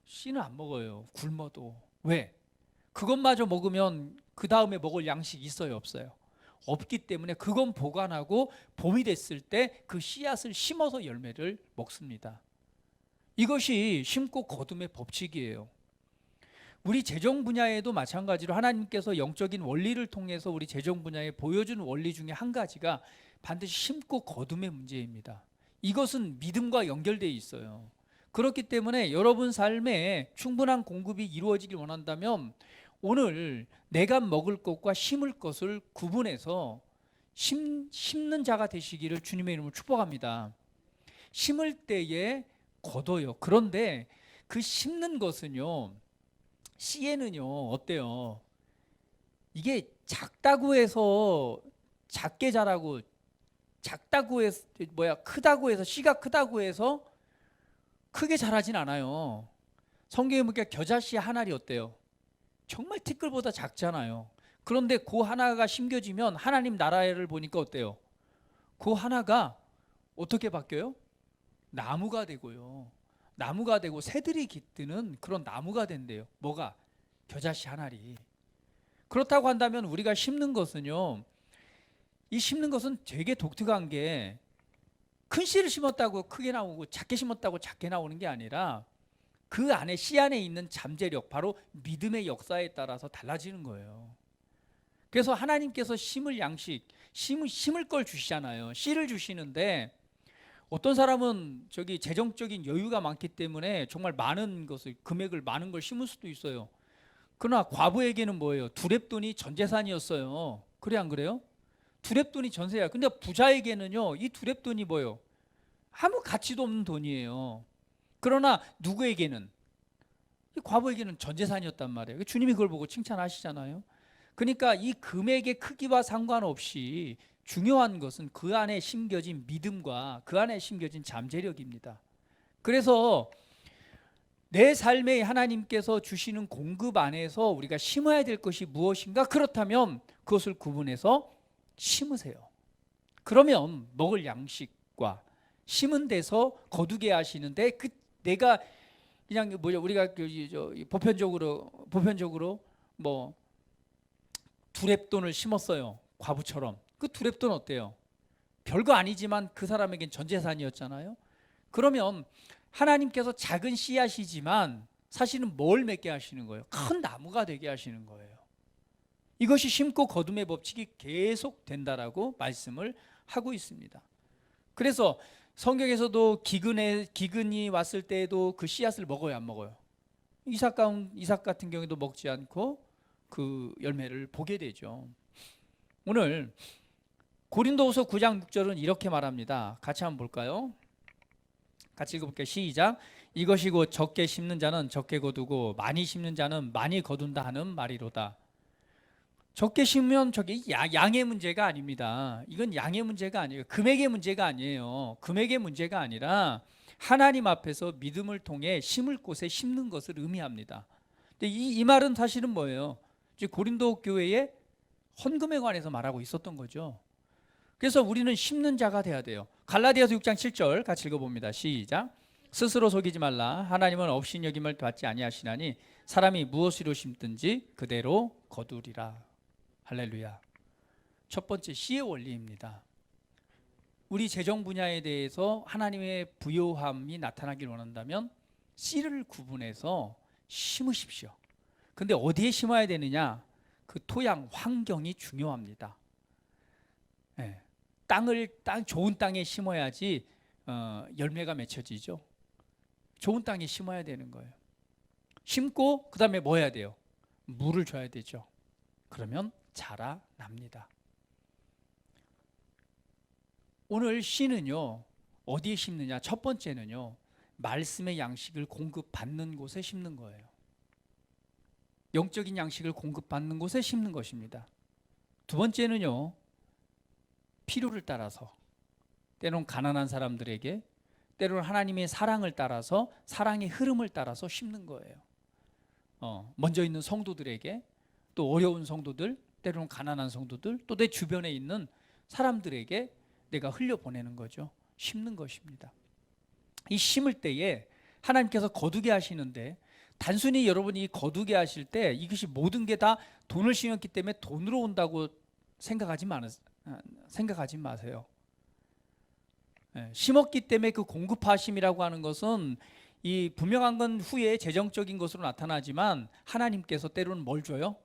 씨는 안 먹어요. 굶어도. 왜? 그것마저 먹으면 그 다음에 먹을 양식이 있어요, 없어요? 없기 때문에 그건 보관하고 봄이 됐을 때 그 씨앗을 심어서 열매를 먹습니다. 이것이 심고 거둠의 법칙이에요. 우리 재정 분야에도 마찬가지로 하나님께서 영적인 원리를 통해서 우리 재정 분야에 보여준 원리 중에 한 가지가 반드시 심고 거둠의 문제입니다. 이것은 믿음과 연결되어 있어요. 그렇기 때문에 여러분 삶에 충분한 공급이 이루어지길 원한다면 오늘 내가 먹을 것과 심을 것을 구분해서 심는 자가 되시기를 주님의 이름으로 축복합니다. 심을 때에 거둬요. 그런데 그 심는 것은요, 씨에는요, 어때요? 이게 작다고 해서 작게 자라고, 작다고 해서 크다고 해서, 씨가 크다고 해서 크게 자라진 않아요. 성경에 보니까 겨자씨 한 알이 어때요? 정말 티끌보다 작잖아요. 그런데 그 하나가 심겨지면 하나님 나라를 보니까 어때요? 그 하나가 어떻게 바뀌어요? 나무가 되고요. 나무가 되고 새들이 깃드는 그런 나무가 된대요. 뭐가? 겨자씨 한 알이. 그렇다고 한다면 우리가 심는 것은요, 이 심는 것은 되게 독특한 게 큰 씨를 심었다고 크게 나오고 작게 심었다고 작게 나오는 게 아니라 그 안에 씨 안에 있는 잠재력, 바로 믿음의 역사에 따라서 달라지는 거예요. 그래서 하나님께서 심을 양식, 심을 걸 주시잖아요. 씨를 주시는데 어떤 사람은 저기 재정적인 여유가 많기 때문에 정말 많은 것을, 금액을 많은 걸 심을 수도 있어요. 그러나 과부에게는 뭐예요? 두렙돈이 전 재산이었어요. 그래 안 그래요? 두렙돈이 전세야. 근데 부자에게는요, 이 두렙돈이 뭐예요? 아무 가치도 없는 돈이에요. 그러나 누구에게는, 이 과부에게는 전 재산이었단 말이에요. 주님이 그걸 보고 칭찬하시잖아요. 그러니까 이 금액의 크기와 상관없이 중요한 것은 그 안에 심겨진 믿음과 그 안에 심겨진 잠재력입니다. 그래서 내 삶에 하나님께서 주시는 공급 안에서 우리가 심어야 될 것이 무엇인가? 그렇다면 그것을 구분해서 심으세요. 그러면 먹을 양식과 심은 데서 거두게 하시는데, 그 내가 그냥 우리가 보편적으로 뭐 두렙돈을 심었어요. 과부처럼. 그 두렙돈 어때요? 별거 아니지만 그 사람에겐 전 재산이었잖아요. 그러면 하나님께서 작은 씨앗이지만 사실은 뭘 맺게 하시는 거예요? 큰 나무가 되게 하시는 거예요. 이것이 심고 거둠의 법칙이 계속 된다라고 말씀을 하고 있습니다. 그래서 성경에서도 기근이 왔을 때에도 그 씨앗을 먹어요, 안 먹어요? 이삭 같은 경우에도 먹지 않고 그 열매를 보게 되죠. 오늘 고린도후서 9장 6절은 이렇게 말합니다. 같이 한번 볼까요? 같이 읽어볼게요. 시작. 이것이 곧 적게 심는 자는 적게 거두고 많이 심는 자는 많이 거둔다 하는 말이로다. 적게 심으면 저게 양의 문제가 아닙니다. 이건 양의 문제가 아니에요. 금액의 문제가 아니에요. 금액의 문제가 아니라 하나님 앞에서 믿음을 통해 심을 곳에 심는 것을 의미합니다. 근데 이 말은 사실은 뭐예요? 고린도 교회의 헌금에 관해서 말하고 있었던 거죠. 그래서 우리는 심는 자가 돼야 돼요. 갈라디아서 6장 7절 같이 읽어봅니다. 시작. 스스로 속이지 말라. 하나님은 업신여김을 받지 아니하시나니 사람이 무엇으로 심든지 그대로 거두리라. 할렐루야. 첫 번째, 씨의 원리입니다. 우리 재정 분야에 대해서 하나님의 부요함이 나타나길 원한다면 씨를 구분해서 심으십시오. 근데 어디에 심어야 되느냐? 그 토양, 환경이 중요합니다. 네. 좋은 땅에 심어야지 열매가 맺혀지죠. 좋은 땅에 심어야 되는 거예요. 심고 그 다음에 뭐 해야 돼요? 물을 줘야 되죠. 그러면 자라납니다. 오늘 씨는요, 어디에 심느냐? 첫 번째는요, 말씀의 양식을 공급받는 곳에 심는 거예요. 영적인 양식을 공급받는 곳에 심는 것입니다. 두 번째는요, 필요를 따라서, 때로는 가난한 사람들에게, 때로는 하나님의 사랑을 따라서, 사랑의 흐름을 따라서 심는 거예요. 먼저 있는 성도들에게, 또 어려운 성도들, 때로는 가난한 성도들, 또 내 주변에 있는 사람들에게 내가 흘려보내는 거죠. 심는 것입니다. 이 심을 때에 하나님께서 거두게 하시는데, 단순히 여러분이 거두게 하실 때 이것이 모든 게 다 돈을 심었기 때문에 돈으로 온다고 생각하지 마세요. 심었기 때문에 그 공급하심이라고 하는 것은 이 분명한 건 후에 재정적인 것으로 나타나지만 하나님께서 때로는 뭘 줘요?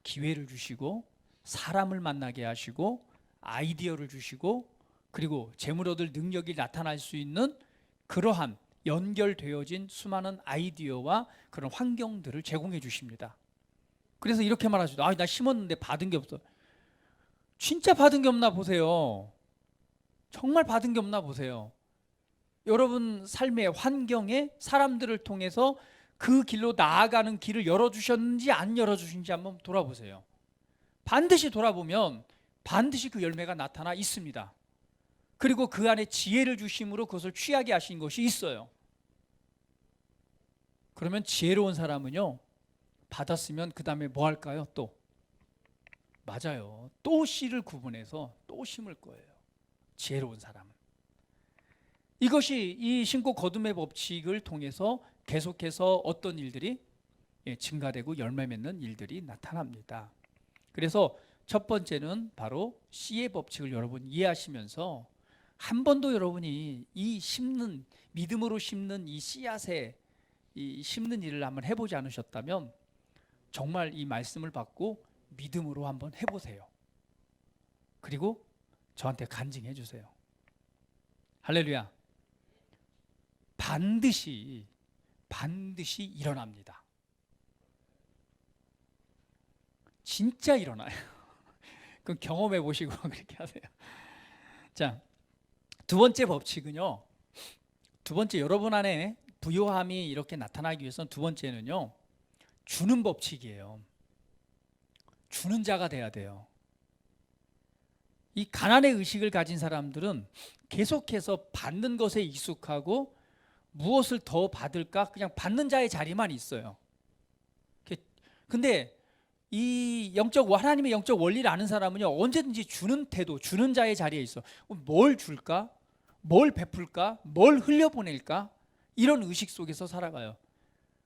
기회를 주시고 사람을 만나게 하시고 아이디어를 주시고 그리고 재물 얻을 능력이 나타날 수 있는 그러한 연결되어진 수많은 아이디어와 그런 환경들을 제공해 주십니다. 그래서 이렇게 말하시죠. 나 심었는데 받은 게 없어. 진짜 받은 게 없나 보세요. 정말 받은 게 없나 보세요. 여러분 삶의 환경에 사람들을 통해서 그 길로 나아가는 길을 열어주셨는지 안 열어주신지 한번 돌아보세요. 반드시 돌아보면 반드시 그 열매가 나타나 있습니다. 그리고 그 안에 지혜를 주심으로 그것을 취하게 하신 것이 있어요. 그러면 지혜로운 사람은요, 받았으면 그 다음에 뭐 할까요? 또 맞아요. 또 씨를 구분해서 또 심을 거예요. 지혜로운 사람은. 이것이 이 심고 거둠의 법칙을 통해서 계속해서 어떤 일들이 증가되고 열매 맺는 일들이 나타납니다. 그래서 첫 번째는 바로 씨의 법칙을 여러분 이해하시면서 한 번도 여러분이 이 심는, 믿음으로 심는 이 씨앗에 이 심는 일을 한번 해보지 않으셨다면 정말 이 말씀을 받고 믿음으로 한번 해보세요. 그리고 저한테 간증해 주세요. 할렐루야. 반드시 일어납니다. 진짜 일어나요. 그럼 경험해 보시고 그렇게 하세요. 자, 두 번째 법칙은요. 두 번째, 여러분 안에 부요함이 이렇게 나타나기 위해서는 두 번째는요, 주는 법칙이에요. 주는 자가 돼야 돼요. 이 가난의 의식을 가진 사람들은 계속해서 받는 것에 익숙하고 무엇을 더 받을까 그냥 받는 자의 자리만 있어요. 근데 이 하나님의 영적 원리를 아는 사람은요, 언제든지 주는 태도, 주는 자의 자리에 있어. 뭘 줄까? 뭘 베풀까? 뭘 흘려보낼까? 이런 의식 속에서 살아가요.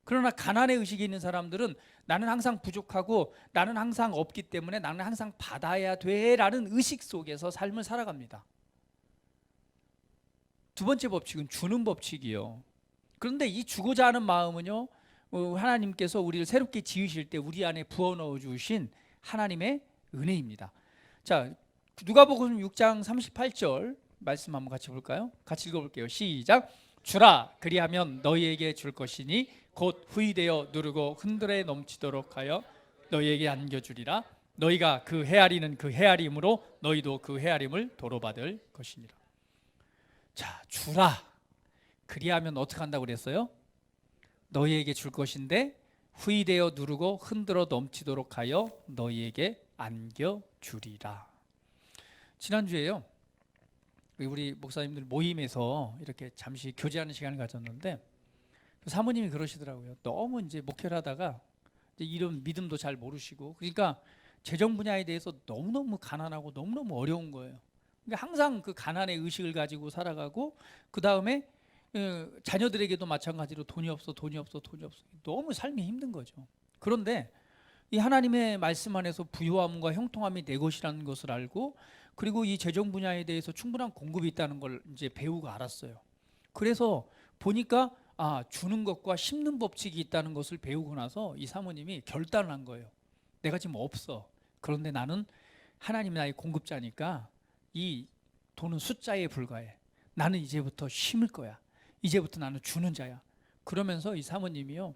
그러나 가난의 의식이 있는 사람들은 나는 항상 부족하고 나는 항상 없기 때문에 나는 항상 받아야 돼라는 의식 속에서 삶을 살아갑니다. 두 번째 법칙은 주는 법칙이요. 그런데 이 주고자 하는 마음은요, 하나님께서 우리를 새롭게 지으실 때 우리 안에 부어넣어 주신 하나님의 은혜입니다. 자, 누가복음 6장 38절 말씀 한번 같이 볼까요? 같이 읽어볼게요. 시작. 주라 그리하면 너희에게 줄 것이니 곧 후이되어 누르고 흔들에 넘치도록 하여 너희에게 안겨주리라. 너희가 그 헤아리는 그 헤아림으로 너희도 그 헤아림을 도로받을 것이니라. 자, 주라 그리하면 어떻게 한다고 그랬어요? 너희에게 줄 것인데 후이되어 누르고 흔들어 넘치도록 하여 너희에게 안겨주리라. 지난주에요, 우리 목사님들 모임에서 이렇게 잠시 교제하는 시간을 가졌는데 사모님이 그러시더라고요. 너무 이제 목회를 하다가 이런 믿음도 잘 모르시고, 그러니까 재정 분야에 대해서 너무너무 가난하고 너무너무 어려운 거예요. 그러니까 항상 그 가난의 의식을 가지고 살아가고, 그 다음에 자녀들에게도 마찬가지로 돈이 없어 너무 삶이 힘든 거죠. 그런데 이 하나님의 말씀 안에서 부요함과 형통함이 내 것이라는 것을 알고, 그리고 이 재정 분야에 대해서 충분한 공급이 있다는 걸 이제 배우고 알았어요. 그래서 보니까 주는 것과 심는 법칙이 있다는 것을 배우고 나서 이 사모님이 결단을 한 거예요. 내가 지금 없어. 그런데 나는 하나님이 나의 공급자니까 이 돈은 숫자에 불과해. 나는 이제부터 심을 거야. 이제부터 나는 주는 자야. 그러면서 이 사모님이요,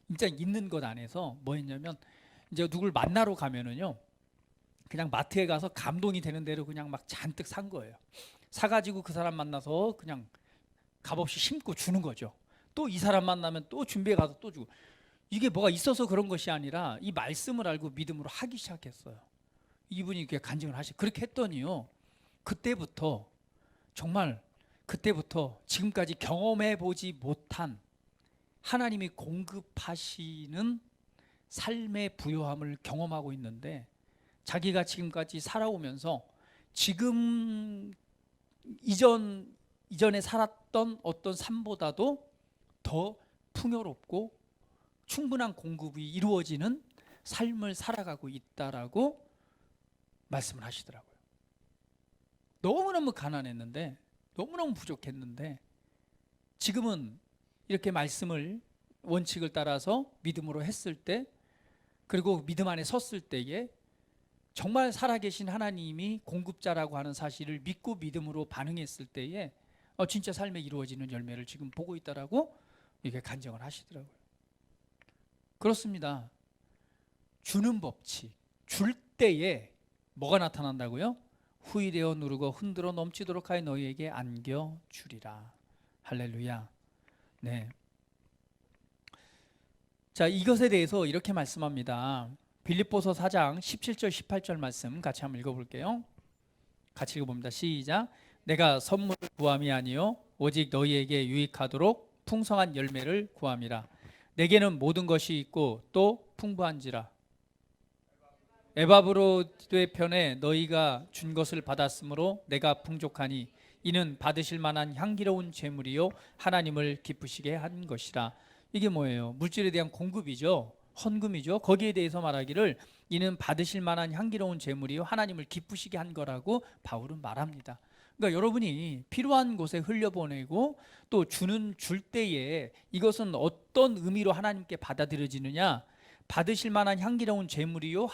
진짜 있는 것 안에서 뭐 했냐면, 이제 누굴 만나러 가면은요, 그냥 마트에 가서 감동이 되는 대로 그냥 막 잔뜩 산 거예요. 사가지고 그 사람 만나서 그냥 값없이 심고 주는 거죠. 또 이 사람 만나면 또 준비해 가서 또 주고. 이게 뭐가 있어서 그런 것이 아니라 이 말씀을 알고 믿음으로 하기 시작했어요. 이분이 이렇게 간증을 그렇게 했더니요, 그때부터 정말 지금까지 경험해 보지 못한 하나님이 공급하시는 삶의 부요함을 경험하고 있는데, 자기가 지금까지 살아오면서 지금 이전에 살았던 어떤 삶보다도 더 풍요롭고 충분한 공급이 이루어지는 삶을 살아가고 있다라고 말씀을 하시더라고요. 너무너무 가난했는데, 너무너무 부족했는데, 지금은 이렇게 말씀을, 원칙을 따라서 믿음으로 했을 때, 그리고 믿음 안에 섰을 때에 정말 살아계신 하나님이 공급자라고 하는 사실을 믿고 믿음으로 반응했을 때에 진짜 삶에 이루어지는 열매를 지금 보고 있다라고 이렇게 간증을 하시더라고요. 그렇습니다. 주는 법칙, 줄 때에 뭐가 나타난다고요? 후이되어 누르고 흔들어 넘치도록 하여 너희에게 안겨주리라. 할렐루야. 네. 자, 이것에 대해서 이렇게 말씀합니다. 빌립보서 4장 17절 18절 말씀 같이 한번 읽어볼게요. 같이 읽어봅니다. 시작. 내가 선물을 구함이 아니요 오직 너희에게 유익하도록 풍성한 열매를 구함이라. 내게는 모든 것이 있고 또 풍부한지라 에바브로의 편에 너희가 준 것을 받았으므로 내가 풍족하니 이는 받으실 만한 향기로운 제물이요 하나님을 기쁘시게 한 것이라. 이게 뭐예요? 물질에 대한 공급이죠. 헌금이죠. 거기에 대해서 말하기를 이는 받으실 만한 향기로운 제물이요 하나님을 기쁘시게 한 거라고 바울은 말합니다. 그러니까 여러분이 필요한 곳에 흘려보내고 또 줄 때에 이것은 어떤 의미로 하나님께 받아들여지느냐, 받으실 만한 향기로운 제물이요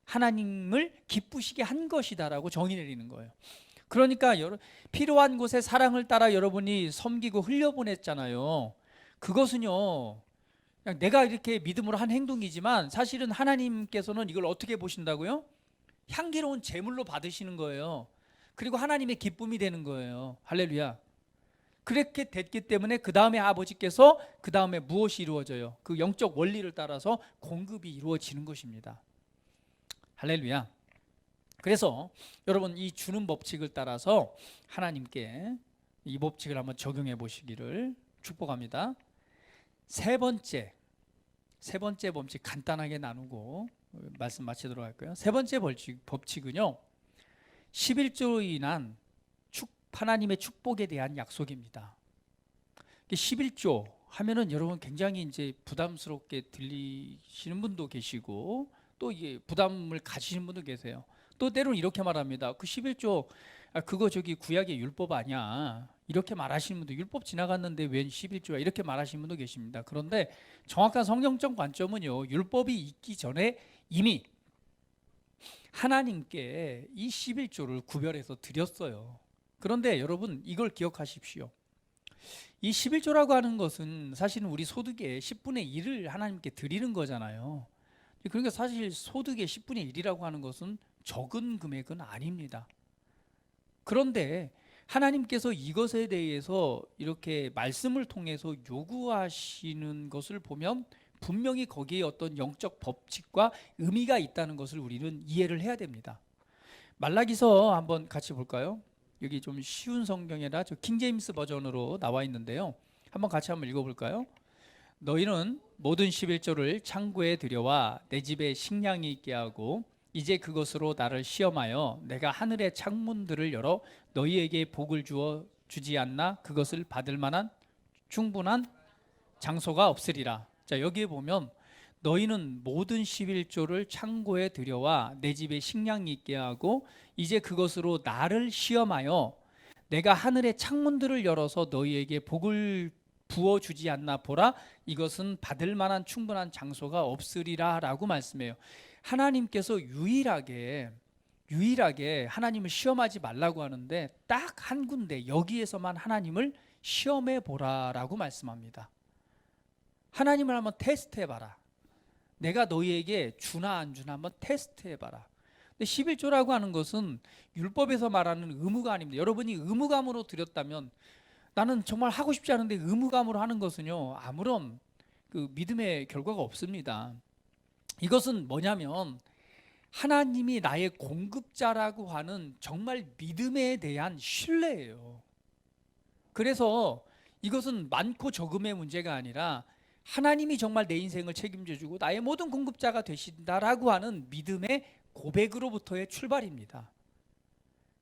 하나님을 기쁘시게 한 것이다라고 정의 내리는 거예요. 그러니까 필요한 곳에 사랑을 따라 여러분이 섬기고 흘려보냈잖아요. 그것은요 그냥 내가 이렇게 믿음으로 한 행동이지만 사실은 하나님께서는 이걸 어떻게 보신다고요? 향기로운 제물로 받으시는 거예요. 그리고 하나님의 기쁨이 되는 거예요. 할렐루야. 그렇게 됐기 때문에 그 다음에 아버지께서 그 다음에 무엇이 이루어져요? 그 영적 원리를 따라서 공급이 이루어지는 것입니다. 할렐루야. 그래서 여러분 이 주는 법칙을 따라서 하나님께 이 법칙을 한번 적용해 보시기를 축복합니다. 세 번째 법칙 간단하게 나누고 말씀 마치도록 할까요? 세 번째 법칙은요 11조로 인한 하나님의 축복에 대한 약속입니다. 11조 하면은 여러분 굉장히 이제 부담스럽게 들리시는 분도 계시고 또 이게 부담을 가지시는 분도 계세요. 또 때로는 이렇게 말합니다. 그 11조 그거 저기 구약의 율법 아니야. 이렇게 말하시는 분도 율법 지나갔는데 웬 11조야 이렇게 말하시는 분도 계십니다. 그런데 정확한 성경적 관점은요. 율법이 있기 전에 이미 하나님께 이 11조를 구별해서 드렸어요. 그런데 여러분 이걸 기억하십시오. 이 11조라고 하는 것은 사실은 우리 소득의 10분의 1을 하나님께 드리는 거잖아요. 그러니까 사실 소득의 10분의 1이라고 하는 것은 적은 금액은 아닙니다. 그런데 하나님께서 이것에 대해서 이렇게 말씀을 통해서 요구하시는 것을 보면 분명히 거기에 어떤 영적 법칙과 의미가 있다는 것을 우리는 이해를 해야 됩니다. 말라기서 한번 같이 볼까요? 여기 좀 쉬운 성경이라 저 킹제임스 버전으로 나와 있는데요. 한번 같이 한번 읽어볼까요? 너희는 모든 11조를 창고에 들여와 내 집에 식량이 있게 하고 이제 그것으로 나를 시험하여 내가 하늘의 창문들을 열어 너희에게 복을 주지 않나 그것을 받을 만한 충분한 장소가 없으리라. 자, 여기에 보면 너희는 모든 11조를 창고에 들여와 내 집에 식량이 있게 하고 이제 그것으로 나를 시험하여 내가 하늘의 창문들을 열어서 너희에게 복을 부어주지 않나 보라. 이것은 받을 만한 충분한 장소가 없으리라 라고 말씀해요. 하나님께서 유일하게 하나님을 시험하지 말라고 하는데 딱 한 군데 여기에서만 하나님을 시험해 보라라고 말씀합니다. 하나님을 한번 테스트해 봐라. 내가 너희에게 주나 안 주나 한번 테스트해 봐라. 근데 11조라고 하는 것은 율법에서 말하는 의무가 아닙니다. 여러분이 의무감으로 드렸다면 나는 정말 하고 싶지 않은데 의무감으로 하는 것은요 아무런 그 믿음의 결과가 없습니다. 이것은 뭐냐면 하나님이 나의 공급자라고 하는 정말 믿음에 대한 신뢰예요. 그래서 이것은 많고 적음의 문제가 아니라 하나님이 정말 내 인생을 책임져 주고 나의 모든 공급자가 되신다라고 하는 믿음의 고백으로부터의 출발입니다.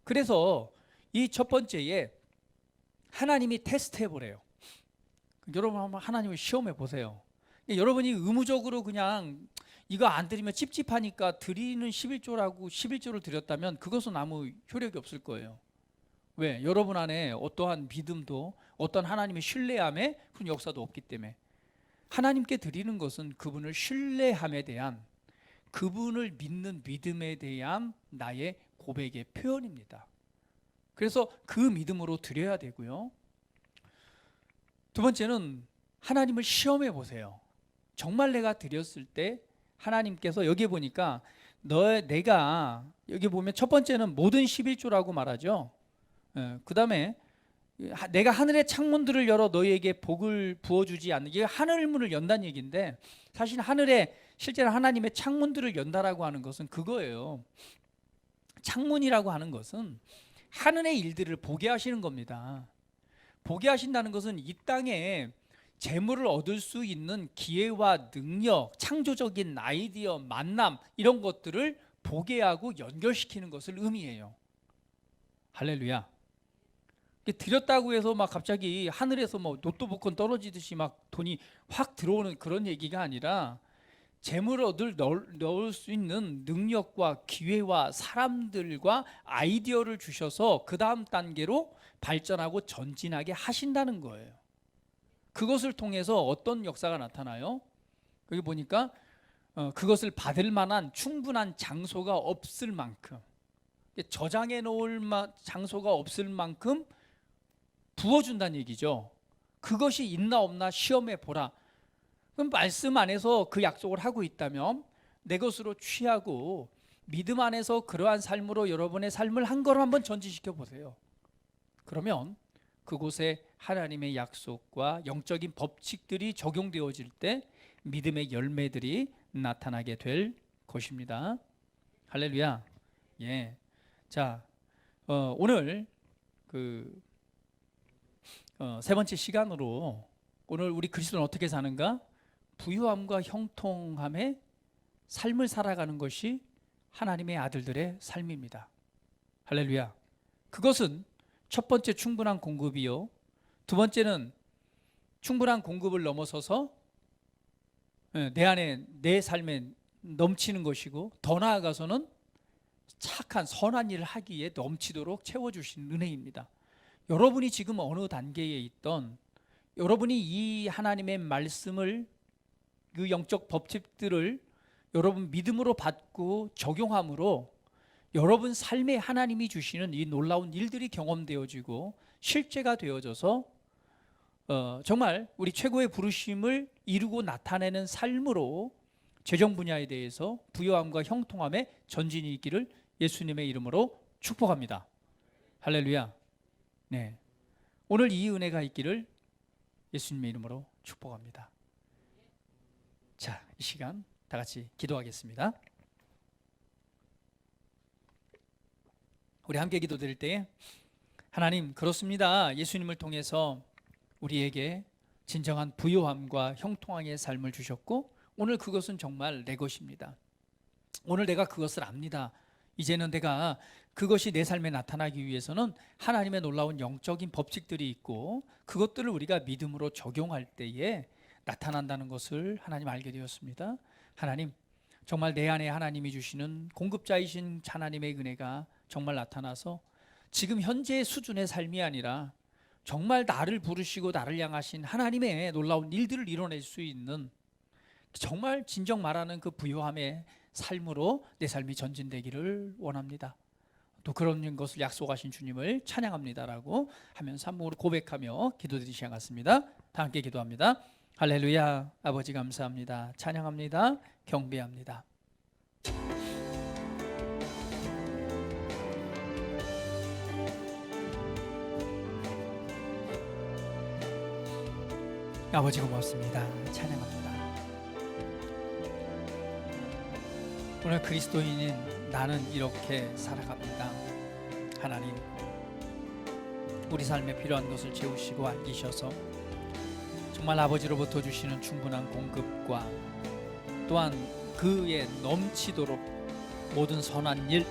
그래서 이 첫 번째에 하나님이 테스트해 보래요. 여러분 한번 하나님을 시험해 보세요. 여러분이 의무적으로 그냥 이거 안 드리면 찝찝하니까 드리는 11조를 드렸다면 그것은 아무 효력이 없을 거예요. 왜? 여러분 안에 어떠한 믿음도 어떤 하나님의 신뢰함의 그런 역사도 없기 때문에 하나님께 드리는 것은 그분을 신뢰함에 대한 그분을 믿는 믿음에 대한 나의 고백의 표현입니다. 그래서 그 믿음으로 드려야 되고요. 두 번째는 하나님을 시험해 보세요. 정말 내가 드렸을 때 하나님께서 여기 보니까 내가 여기 보면 첫 번째는 모든 11조라고 말하죠. 그 다음에 내가 하늘의 창문들을 열어 너희에게 복을 부어주지 않는 이게 하늘 문을 연다는 얘기인데 사실 하늘에 실제로 하나님의 창문들을 연다라고 하는 것은 그거예요. 창문이라고 하는 것은 하늘의 일들을 보게 하시는 겁니다. 보게 하신다는 것은 이 땅에 재물을 얻을 수 있는 기회와 능력, 창조적인 아이디어, 만남 이런 것들을 보게 하고 연결시키는 것을 의미해요. 할렐루야. 드렸다고 해서 막 갑자기 하늘에서 뭐 로또 복권 떨어지듯이 막 돈이 확 들어오는 그런 얘기가 아니라 재물을 넣을 수 있는 능력과 기회와 사람들과 아이디어를 주셔서 그 다음 단계로 발전하고 전진하게 하신다는 거예요. 그것을 통해서 어떤 역사가 나타나요? 여기 보니까 그것을 받을 만한 충분한 장소가 없을 만큼, 저장해 놓을 장소가 없을 만큼 부어준다는 얘기죠. 그것이 있나 없나 시험해 보라. 그럼 말씀 안에서 그 약속을 하고 있다면 내 것으로 취하고 믿음 안에서 그러한 삶으로 여러분의 삶을 한 걸음 한번 전진시켜 보세요. 그러면 그곳에 하나님의 약속과 영적인 법칙들이 적용되어질 때 믿음의 열매들이 나타나게 될 것입니다. 할렐루야. 예. 자, 오늘 세 번째 시간으로 오늘 우리 그리스도는 어떻게 사는가? 부유함과 형통함의 삶을 살아가는 것이 하나님의 아들들의 삶입니다. 할렐루야. 그것은 첫 번째 충분한 공급이요, 두 번째는 충분한 공급을 넘어서서 내 안에 내 삶에 넘치는 것이고, 더 나아가서는 착한 선한 일을 하기에 넘치도록 채워주신 은혜입니다. 여러분이 지금 어느 단계에 있던, 여러분이 이 하나님의 말씀을, 그 영적 법칙들을 여러분 믿음으로 받고 적용함으로 여러분 삶에 하나님이 주시는 이 놀라운 일들이 경험되어지고 실제가 되어져서 정말 우리 최고의 부르심을 이루고 나타내는 삶으로 재정 분야에 대해서 부유함과 형통함의 전진이 있기를 예수님의 이름으로 축복합니다. 할렐루야. 네, 오늘 이 은혜가 있기를 예수님의 이름으로 축복합니다. 자, 이 시간 다 같이 기도하겠습니다. 우리 함께 기도드릴 때에 하나님, 그렇습니다. 예수님을 통해서 우리에게 진정한 부요함과 형통함의 삶을 주셨고 오늘 그것은 정말 내 것입니다. 오늘 내가 그것을 압니다. 이제는 내가 그것이 내 삶에 나타나기 위해서는 하나님의 놀라운 영적인 법칙들이 있고 그것들을 우리가 믿음으로 적용할 때에 나타난다는 것을 하나님 알게 되었습니다. 하나님, 정말 내 안에 하나님이 주시는 공급자이신 하나님의 은혜가 정말 나타나서 지금 현재의 수준의 삶이 아니라 정말 나를 부르시고 나를 향하신 하나님의 놀라운 일들을 이뤄낼 수 있는 정말 진정 말하는 그 부요함의 삶으로 내 삶이 전진되기를 원합니다. 또 그런 것을 약속하신 주님을 찬양합니다라고 하면서 한 몸으로 고백하며 기도드리기 시작하겠습니다. 다 함께 기도합니다. 할렐루야. 아버지 감사합니다. 찬양합니다. 경배합니다. 아버지 고맙습니다. 찬양합니다. 오늘 그리스도인인 나는 이렇게 살아갑니다. 하나님, 우리 삶에 필요한 것을 채우시고 안기셔서 정말 아버지로부터 주시는 충분한 공급과 또한 그에 넘치도록 모든 선한 일,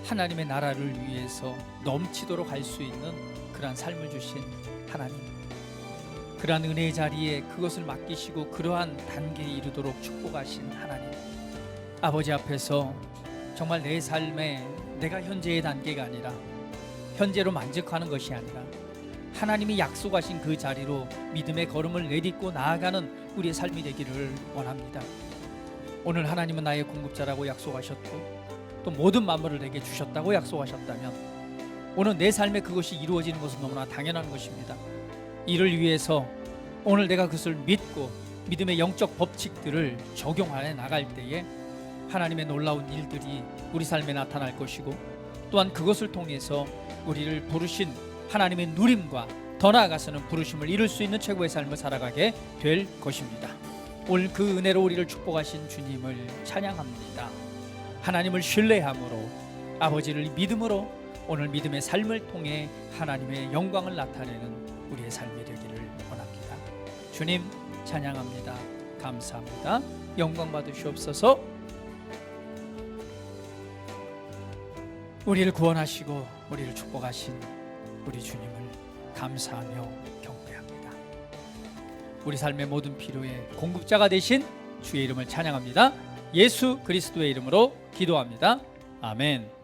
하나님의 나라를 위해서 넘치도록 할 수 있는 그러한 삶을 주신 하나님, 그러한 은혜의 자리에 그것을 맡기시고 그러한 단계에 이르도록 축복하신 하나님, 아버지 앞에서 정말 내 삶에 내가 현재의 단계가 아니라 현재로 만족하는 것이 아니라 하나님이 약속하신 그 자리로 믿음의 걸음을 내딛고 나아가는 우리의 삶이 되기를 원합니다. 오늘 하나님은 나의 공급자라고 약속하셨고 또 모든 만물을 내게 주셨다고 약속하셨다면 오늘 내 삶에 그것이 이루어지는 것은 너무나 당연한 것입니다. 이를 위해서 오늘 내가 그것을 믿고 믿음의 영적 법칙들을 적용하여 나갈 때에 하나님의 놀라운 일들이 우리 삶에 나타날 것이고 또한 그것을 통해서 우리를 부르신 하나님의 누림과 더 나아가서는 부르심을 이룰 수 있는 최고의 삶을 살아가게 될 것입니다. 오늘 그 은혜로 우리를 축복하신 주님을 찬양합니다. 하나님을 신뢰함으로 아버지를 믿음으로 오늘 믿음의 삶을 통해 하나님의 영광을 나타내는 우리의 삶이 되기를 원합니다. 주님 찬양합니다. 감사합니다. 영광 받으시옵소서. 우리를 구원하시고 우리를 축복하신 우리 주님을 감사하며 경배합니다. 우리 삶의 모든 필요의 공급자가 되신 주의 이름을 찬양합니다. 예수 그리스도의 이름으로 기도합니다. 아멘.